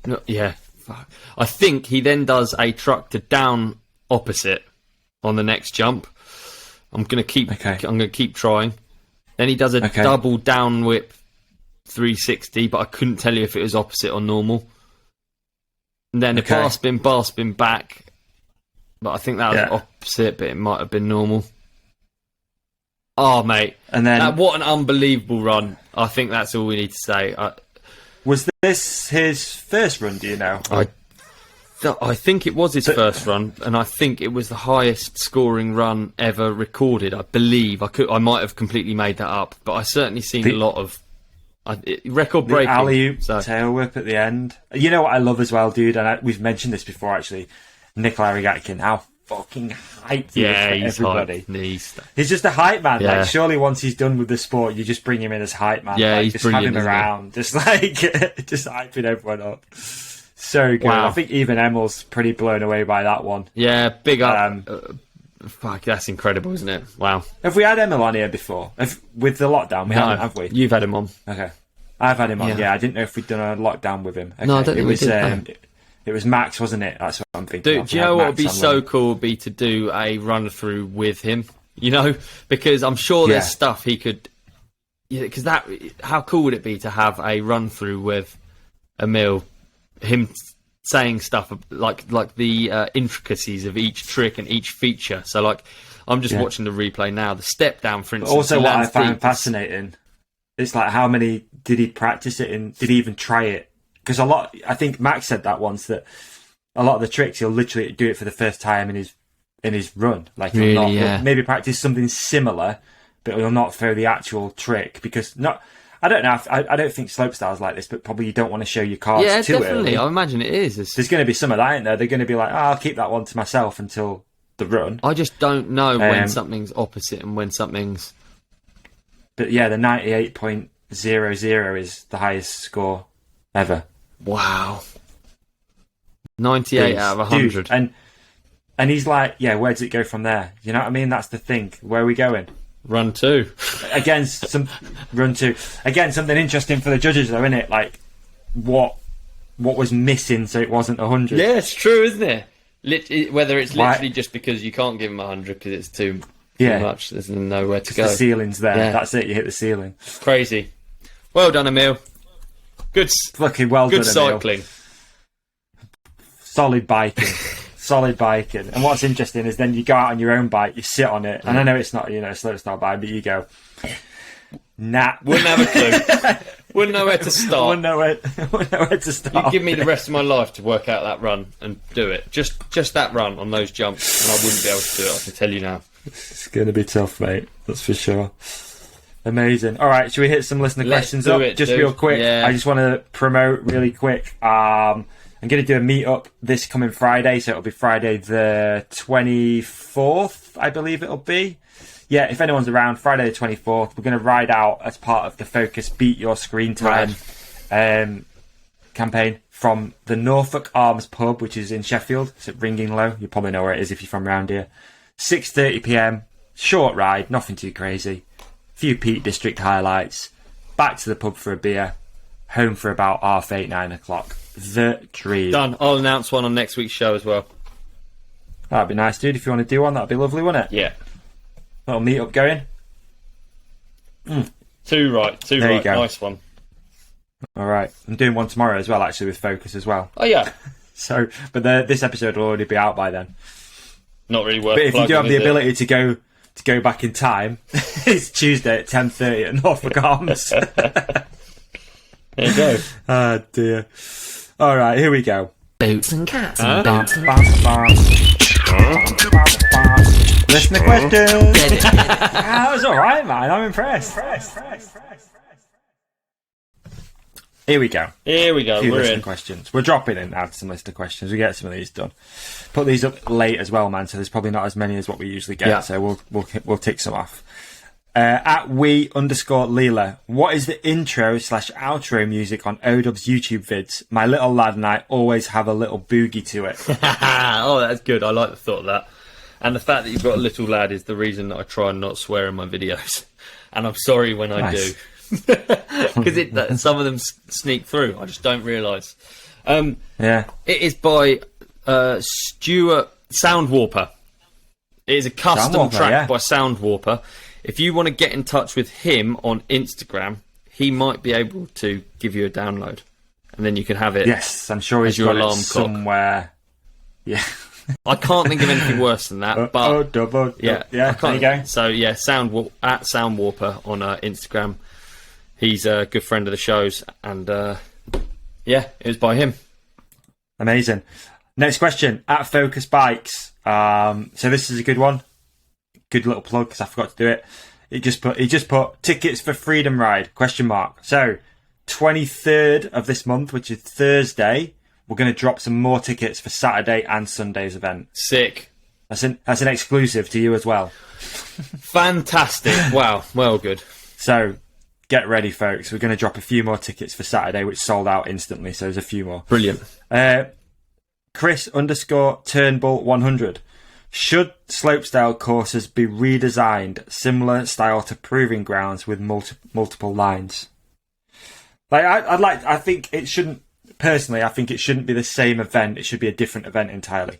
No, yeah. I think he then does a truck to down opposite. on the next jump. I'm gonna keep trying. Then he does a double down whip 360, but I couldn't tell you if it was opposite or normal. And then a bar spin back, but I think that was opposite, but it might have been normal. Oh, mate. And then what an unbelievable run. I think that's all we need to say. Was this his first run, do you know? I think it was his first run, and I think it was the highest scoring run ever recorded, I believe. I might have completely made that up, but I certainly seen a lot of record breaking. Alley-oop tail whip at the end. You know what I love as well, dude, and we've mentioned this before, actually. Nikolai Rogatkin, how fucking hyped he is for everybody. He's just a hype man. Yeah. Like, surely once he's done with the sport, you just bring him in as hype man. Yeah, like, he's just brilliant, have him around, just hyping everyone up. So good. Wow. I think even Emil's pretty blown away by that one. Yeah, big up. Fuck, that's incredible, isn't it? Wow. Have we had Emil on here before? With the lockdown, we haven't, have we? You've had him on. Okay. I've had him on, yeah. I didn't know if we'd done a lockdown with him. Okay. No, I don't think we did. It was Max, wasn't it? That's what I'm thinking. Dude, do you know what would be so cool would be to do a run through with him? You know, because I'm sure there's stuff he could. Yeah, because how cool would it be to have a run through with Emil, him saying stuff like the intricacies of each trick and each feature. So like, I'm just watching the replay now. The step down, for instance. But also, what I find fascinating, it's like how many did he practice it in? Did he even try it? Because I think Max said that once, that a lot of the tricks he'll literally do it for the first time in his run. Like he'll maybe practice something similar, but he'll not throw the actual trick because I don't know. I don't think Slopestyle's like this, but probably you don't want to show your cards too definitely. early. I imagine it is. There's going to be some of that, isn't there? They're going to be like, I'll keep that one to myself until the run. I just don't know when something's opposite and when something's. But yeah, the 98.00 is the highest score ever. Wow. 98 out of 100. Dude, and he's like, where does it go from there? You know what I mean? That's the thing. Where are we going? Run 2. Again, run 2. Again, something interesting for the judges, though, isn't it? Like, what was missing so it wasn't 100? Yeah, it's true, isn't it? Whether it's literally just because you can't give him 100 because it's too much. There's nowhere to go. The ceiling's there. Yeah. That's it. You hit the ceiling. Crazy. Well done, Emil. Good. Fucking well done, Good cycling. Emil. Solid biking. Solid biking. And what's interesting is then you go out on your own bike, you sit on it, and I know it's not, a slow style bike, but you go, nah. Wouldn't have a clue. Wouldn't know where to start. Wouldn't know where to start. You give me the rest of my life to work out that run and do it. Just that run on those jumps, and I wouldn't be able to do it, I can tell you now. It's going to be tough, mate. That's for sure. Amazing. All right, should we hit some listener questions up? Just real quick. Yeah. I just want to promote really quick. I'm going to do a meetup this coming Friday, so it'll be Friday the 24th, I believe it'll be. Yeah, if anyone's around, Friday the 24th, we're going to ride out as part of the Focus Beat Your Screen Time campaign from the Norfolk Arms pub, which is in Sheffield. It's at Ringing Low. You probably know where it is if you're from around here. 6:30 p.m, short ride, nothing too crazy. Few Peak District highlights. Back to the pub for a beer. Home for about 8:30, 9 o'clock. The dream. Done. I'll announce one on next week's show as well. That'd be nice, dude. If you want to do one, that'd be lovely, wouldn't it? Yeah. Little meet up going. Two right. There you go. Nice one. All right. I'm doing one tomorrow as well, actually, with Focus as well. Oh, yeah. So, but this episode will already be out by then. Not really worth. But if you do have the ability to go back in time, it's Tuesday at 10:30 at Norfolk Arms. There you go. Oh dear. All right, here we go. Boots and cats and boots and Listener questions. That was all right, man. I'm impressed. Here we go. We're listener in. questions. We're dropping in now to some listener questions. We get some of these done. Put these up late as well, man. So there's probably not as many as what we usually get. Yeah. So we'll tick some off. At @we_Leela, what is the intro/outro music on Odub's YouTube vids? My little lad and I always have a little boogie to it. Oh, that's good. I like the thought of that. And the fact that you've got a little lad is the reason that I try and not swear in my videos. And I'm sorry when I do. Because some of them sneak through. I just don't realise. It is by Stuart Soundwarper. It is a custom Soundwarper, track by Soundwarper. If you want to get in touch with him on Instagram, he might be able to give you a download, and then you can have it. Yes, I'm sure he's got it somewhere. Yeah. I can't think of anything worse than that. But yeah, there you go. So yeah, at Soundwarper on Instagram. He's a good friend of the show's, and yeah, it was by him. Amazing. Next question, at Focus Bikes. So this is a good one. Good little plug, because I forgot to do it. He just put tickets for Freedom Ride, ? So 23rd of this month, which is Thursday, we're going to drop some more tickets for Saturday and Sunday's event. Sick. That's an exclusive to you as well. Fantastic. Wow. Well, good. So get ready, folks. We're going to drop a few more tickets for Saturday, which sold out instantly. So there's a few more. Brilliant. Chris_Turnbull100. Should slopestyle courses be redesigned similar style to proving grounds with multiple lines? I think it shouldn't. Personally, I think it shouldn't be the same event. It should be a different event entirely.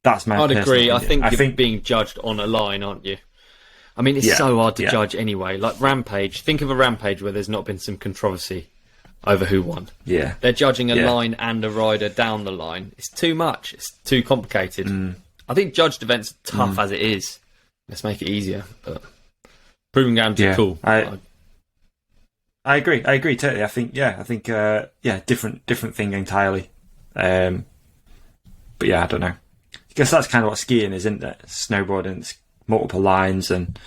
That's my. I'd agree. Opinion. I think you're being judged on a line, aren't you? I mean, it's so hard to judge anyway. Like Rampage. Think of a Rampage where there's not been some controversy over who won. Yeah. They're judging a line and a rider down the line. It's too much. It's too complicated. I think judged events are tough as it is. Let's make it easier. But proving grounds are cool. I agree totally. I think different thing entirely. But yeah, I don't know. I guess that's kind of what skiing is, isn't it? Snowboarding, it's multiple lines and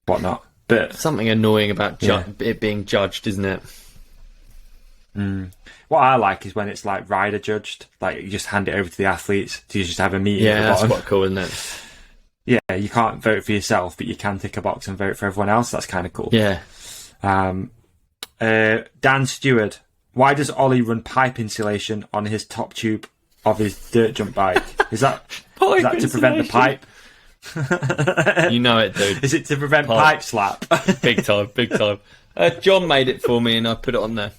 whatnot. But something annoying about it being judged, isn't it? What I like is when it's like rider judged, like you just hand it over to the athletes. So you just have a meeting. Yeah, that's quite cool, isn't it? Yeah, you can't vote for yourself, but you can tick a box and vote for everyone else. That's kind of cool. Yeah. Dan Stewart, why does Ollie run pipe insulation on his top tube of his dirt jump bike? Is that to prevent the pipe? You know it, dude. Is it to prevent pipe slap? Big time. John made it for me and I put it on there.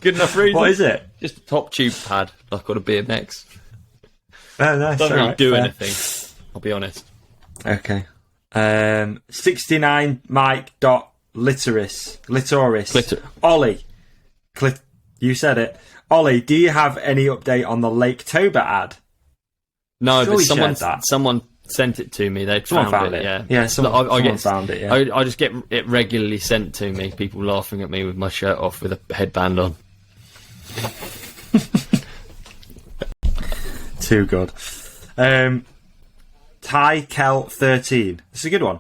Good enough reason. What is it? Just a top tube pad, like on a BMX. Oh, nice. Doesn't really do anything, I'll be honest. Okay. 69 Mike dot Litoris. Ollie. You said it. Ollie, do you have any update on the Lake Toba ad? No, but someone sent it to me. Found it. Yeah, someone found it. Yeah. I just get it regularly sent to me. People laughing at me with my shirt off with a headband on. Too good. Ty-Kel13. This is a good one.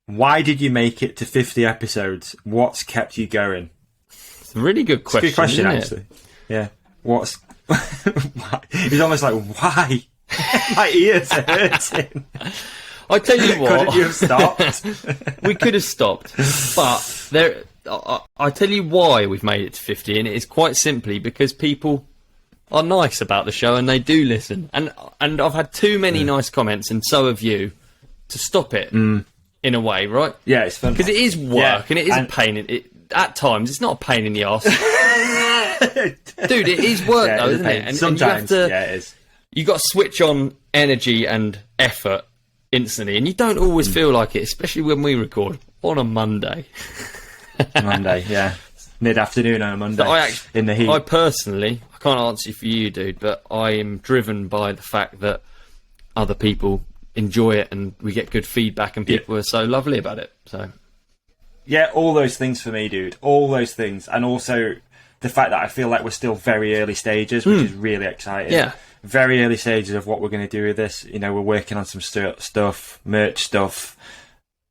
Why did you make it to 50 episodes? What's kept you going? It's a really good question. It's a good question, actually. Yeah. What's... He's almost like, why? My ears are hurting. I tell you what... Couldn't you have stopped? We could have stopped. But I tell you why we've made it to 50, and it is quite simply because people are nice about the show and they do listen. And I've had too many nice comments, and so have you, to stop it in a way, right? Yeah, it's fun. Because it is work and it is a pain. At times, it's not a pain in the arse. Dude, it is work though, isn't it? And sometimes, it is. You've got to switch on energy and effort instantly, and you don't always feel like it, especially when we record on a Monday. Monday, yeah. Mid-afternoon on a Monday, in the heat. I personally, I can't answer for you, dude, but I am driven by the fact that other people enjoy it and we get good feedback and people are so lovely about it. So, yeah, all those things for me, dude. All those things. And also the fact that I feel like we're still very early stages, which is really exciting. Yeah. Very early stages of what we're going to do with this. You know, we're working on some stuff, merch stuff,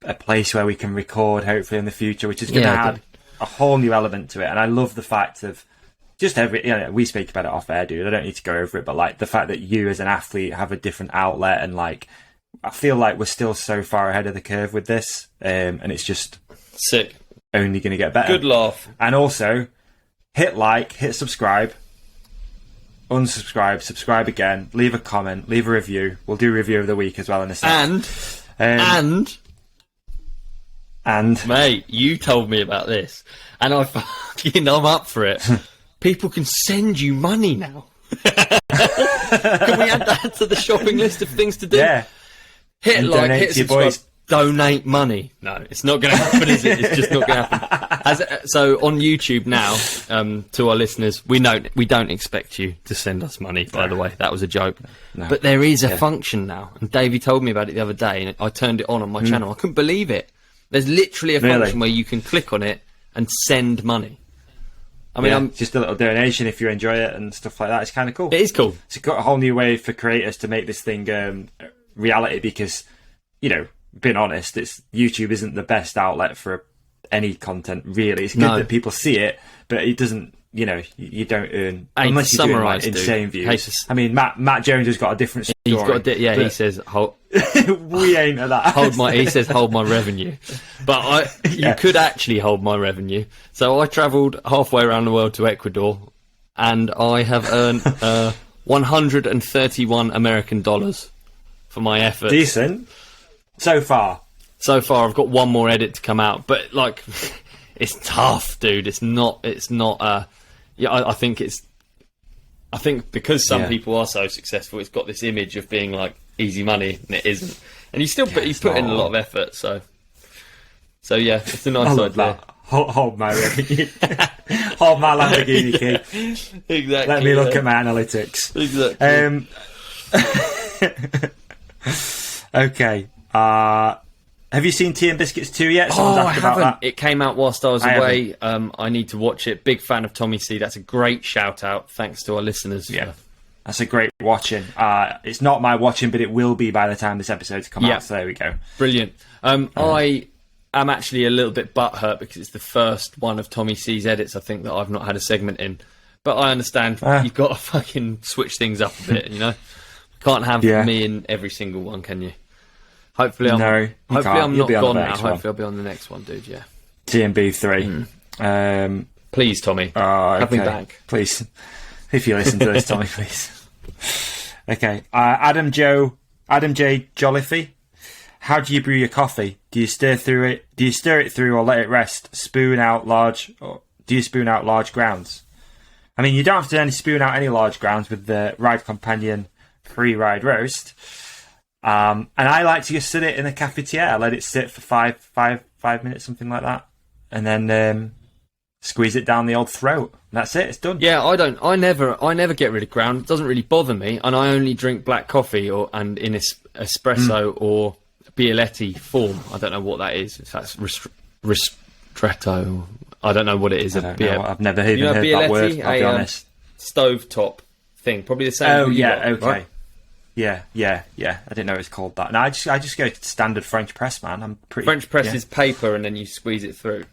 a place where we can record, hopefully, in the future, which is going to add a whole new element to it. And I love the fact of just we speak about it off air, dude. I don't need to go over it, but like the fact that you as an athlete have a different outlet, and like I feel like we're still so far ahead of the curve with this, and it's just sick. Only going to get better. Good laugh. And also, hit like, hit subscribe, unsubscribe, subscribe again, leave a comment, leave a review. We'll do a review of the week as well in a second. And mate, you told me about this, and I'm up for it. People can send you money now. Can we add that to the shopping list of things to do? Yeah. Hit And like, donate hit to your subscribe, boys. donate money. No, it's not going to happen, is it? It's just not going to happen. So on YouTube now, to our listeners, we don't expect you to send us money, by the way. That was a joke. No. But there is a function now, and Davey told me about it the other day, and I turned it on my channel. I couldn't believe it. There's literally a function where you can click on it and send money. I mean, just a little donation if you enjoy it and stuff like that. It's kind of cool. It is cool. It's got a whole new way for creators to make this thing reality because, you know, being honest, YouTube isn't the best outlet for any content, really. It's good that people see it, but it doesn't, you know, you don't earn... Unless you're doing like insane views. I mean, Matt Jones has got a different story. He's got he says... we ain't at that. He says hold my revenue. But you could actually hold my revenue. So I travelled halfway around the world to Ecuador, and I have earned 131 American dollars for my efforts. Decent. So far, I've got one more edit to come out, but like, it's tough, dude. It's not. I think because some people are so successful, it's got this image of being like easy money, and it isn't. And you put in a lot of effort. So yeah, it's a nice idea. Hold my revenue. Hold my Lamborghini key. Exactly. Let me look at my analytics. Exactly. Okay. Have you seen Tea and Biscuits 2 yet? I haven't. It came out whilst I was away. I need to watch it. Big fan of Tommy C. That's a great shout out. Thanks to our listeners. Yeah. That's a great watching. It's not my watching, but it will be by the time this episode's come out. So there we go. Brilliant. I am actually a little bit butthurt because it's the first one of Tommy C's edits, I think, that I've not had a segment in. But I understand you've got to fucking switch things up a bit, you know? Can't have me in every single one, can you? Hopefully I'm not gone now. Hopefully I'll be on the next one, dude, yeah. TMB 3. Please, Tommy. Have me back. Please. If you listen to this, Tommy, please. Okay. Adam J. Jolliffe. How do you brew your coffee? Do you stir it through or let it rest? Do you spoon out large grounds? I mean, you don't have to spoon out any large grounds with the Ride Companion Freeride roast. And I like to just sit it in a cafetiere, let it sit for five minutes, something like that, and then squeeze it down the old throat. That's it. It's done. Yeah, I never get rid of ground. It doesn't really bother me, and I only drink black coffee and in espresso or Bialetti form. I don't know what that is. That's ristretto. I don't know what it is. I don't know. I've never even heard that word. I'll be honest. Stovetop thing, probably the same. Oh yeah, got, okay. Right? Yeah. I didn't know it's called that. No, I just go standard French press, man. I'm pretty. French press is paper, and then you squeeze it through.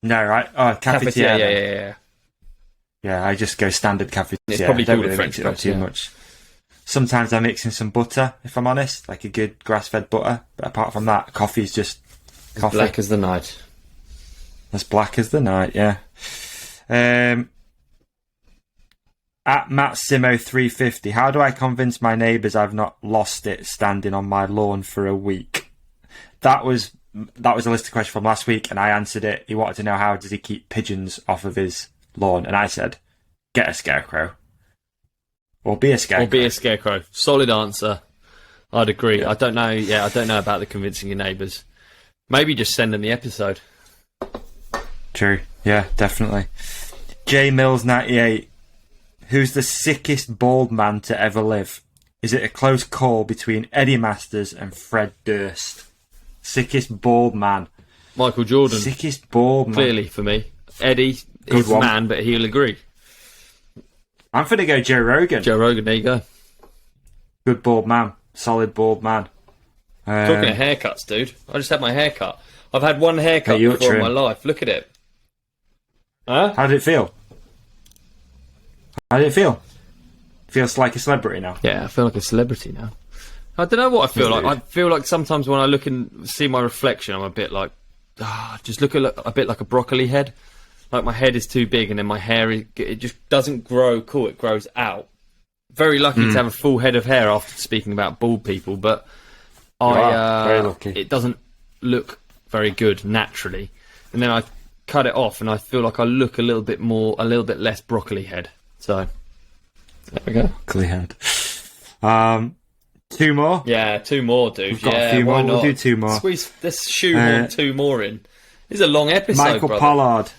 No, right? Oh, cafetiere. Yeah. Yeah, I just go standard cafetiere. It's probably don't called really a French press too much. Sometimes I mix in some butter, if I'm honest, like a good grass-fed butter. But apart from that, coffee's just coffee. Black as the night. As black as the night, yeah. At MattSimo350, how do I convince my neighbours I've not lost it standing on my lawn for a week? That was a list of questions from last week, and I answered it. He wanted to know how does he keep pigeons off of his lawn, and I said, get a scarecrow. Or be a scarecrow. Solid answer. I'd agree. Yeah. I don't know about the convincing your neighbours. Maybe just send them the episode. True. Yeah, definitely. J Mills 98. Who's the sickest bald man to ever live? Is it a close call between Eddie Masters and Fred Durst? Sickest bald man. Michael Jordan. Sickest bald man. Clearly for me. Eddie is man, but he'll agree. I'm going to go Joe Rogan. Joe Rogan, there you go. Good bald man. Solid bald man. Talking of haircuts, dude. I just had my haircut. I've had one haircut before in my life. Look at it. Huh? How did it feel? Feels like a celebrity now. Yeah, I feel like a celebrity now. I don't know what I feel like. I feel like sometimes when I look and see my reflection, I'm a bit like, just look a bit like a broccoli head. Like my head is too big, and then my hair it just doesn't grow cool. It grows out. Very lucky to have a full head of hair after speaking about bald people, but very lucky. It doesn't look very good naturally. And then I cut it off, and I feel like I look a little bit less broccoli head. So There we go. Cleared. 2 more? Yeah, 2 more, dude. We've got a few more. We'll do 2 more. Let's shoehorn 2 more in. This is a long episode, Michael brother. Pollard.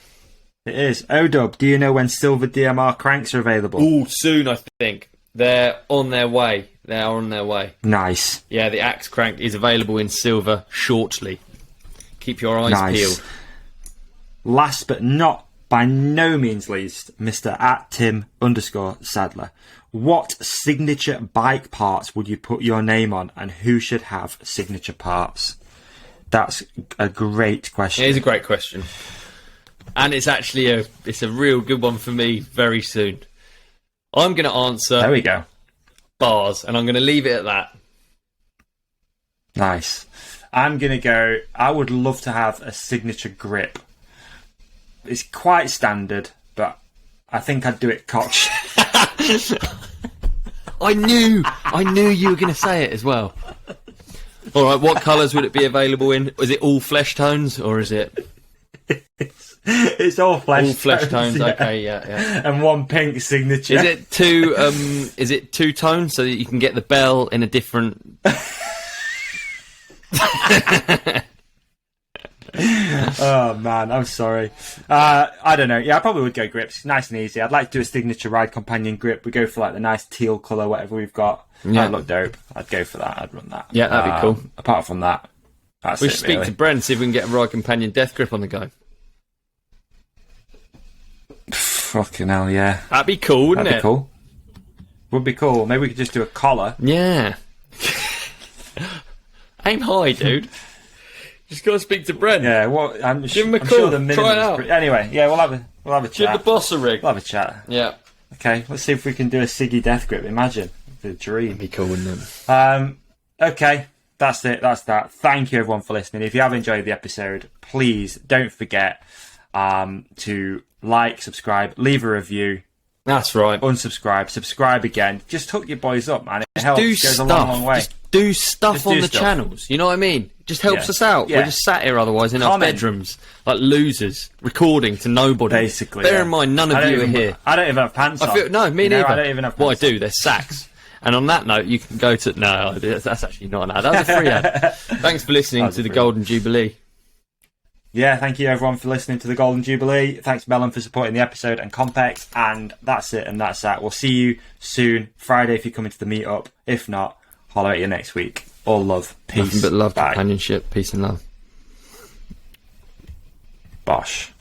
It is. Odub, do you know when silver DMR cranks are available? Ooh, soon, I think. They're on their way. They are on their way. Nice. Yeah, the Axe Crank is available in silver shortly. Keep your eyes peeled. Last but not by no means least, Mr. @Tim_Sadler. What signature bike parts would you put your name on, and who should have signature parts? That's a great question. It is a great question. And it's actually it's a real good one for me very soon. I'm going to answer... There we go. Bars, and I'm going to leave it at that. Nice. I'm going to go... I would love to have a signature grip. It's quite standard, but I think I'd do it cocked. I knew you were going to say it as well. All right, what colours would it be available in? Is it all flesh tones, or is it... It's all flesh tones. All flesh tones, yeah. okay, yeah. And 1 pink signature. Is it 2 is it 2 tones so that you can get the bell in a different... Oh man, I'm sorry. I don't know. Yeah, I probably would go grips. Nice and easy. I'd like to do a signature ride companion grip. We go for like the nice teal colour, whatever we've got. Yeah. That'd look dope. I'd go for that. I'd run that. Yeah, that'd be cool. Apart from that, that's We it, should speak really. to Brent, see if we can get a ride companion death grip on the go. Fucking hell, yeah. That'd be cool, wouldn't That'd it? be cool. Would be cool. Maybe we could just do a collar. Yeah. Aim high, dude. Just got to speak to Brent. Yeah, well, Give him a I'm call. Sure the minimum Try it is out. Anyway, yeah, we'll have a Give chat. the boss a rig. We'll have a chat. Yeah. Okay, let's see if we can do a Siggy death grip. Imagine the dream. That'd be cool, wouldn't it? Okay, that's it. That's that. Thank you everyone for listening. If you have enjoyed the episode, please don't forget to like, subscribe, leave a review, That's right. unsubscribe, subscribe again. Just hook your boys up, man. It helps. Do It goes stuff. a long, long way. Just do stuff Just on do the stuff. channels. You know what I mean? Just helps Yeah. us out. Yeah. We're just sat here otherwise in our Comment. bedrooms like losers, recording to nobody. Basically, Bear yeah. in mind, none I of don't you are even- here. I don't even have pants on. No, me You know, neither. I don't even have What I pants on. do, they're sacks. And on that note, you can go to... No, that's actually not an ad. That was a free ad. Thanks for listening That was to a the free Golden Jubilee. Yeah, thank you everyone for listening to the Golden Jubilee. Thanks Melon for supporting the episode and Compex. And that's it, and that's that. We'll see you soon. Friday if you come into the meetup. If not, holler at you next week. All love. Peace. Nothing but love, Bye. companionship, peace and love. Bosh.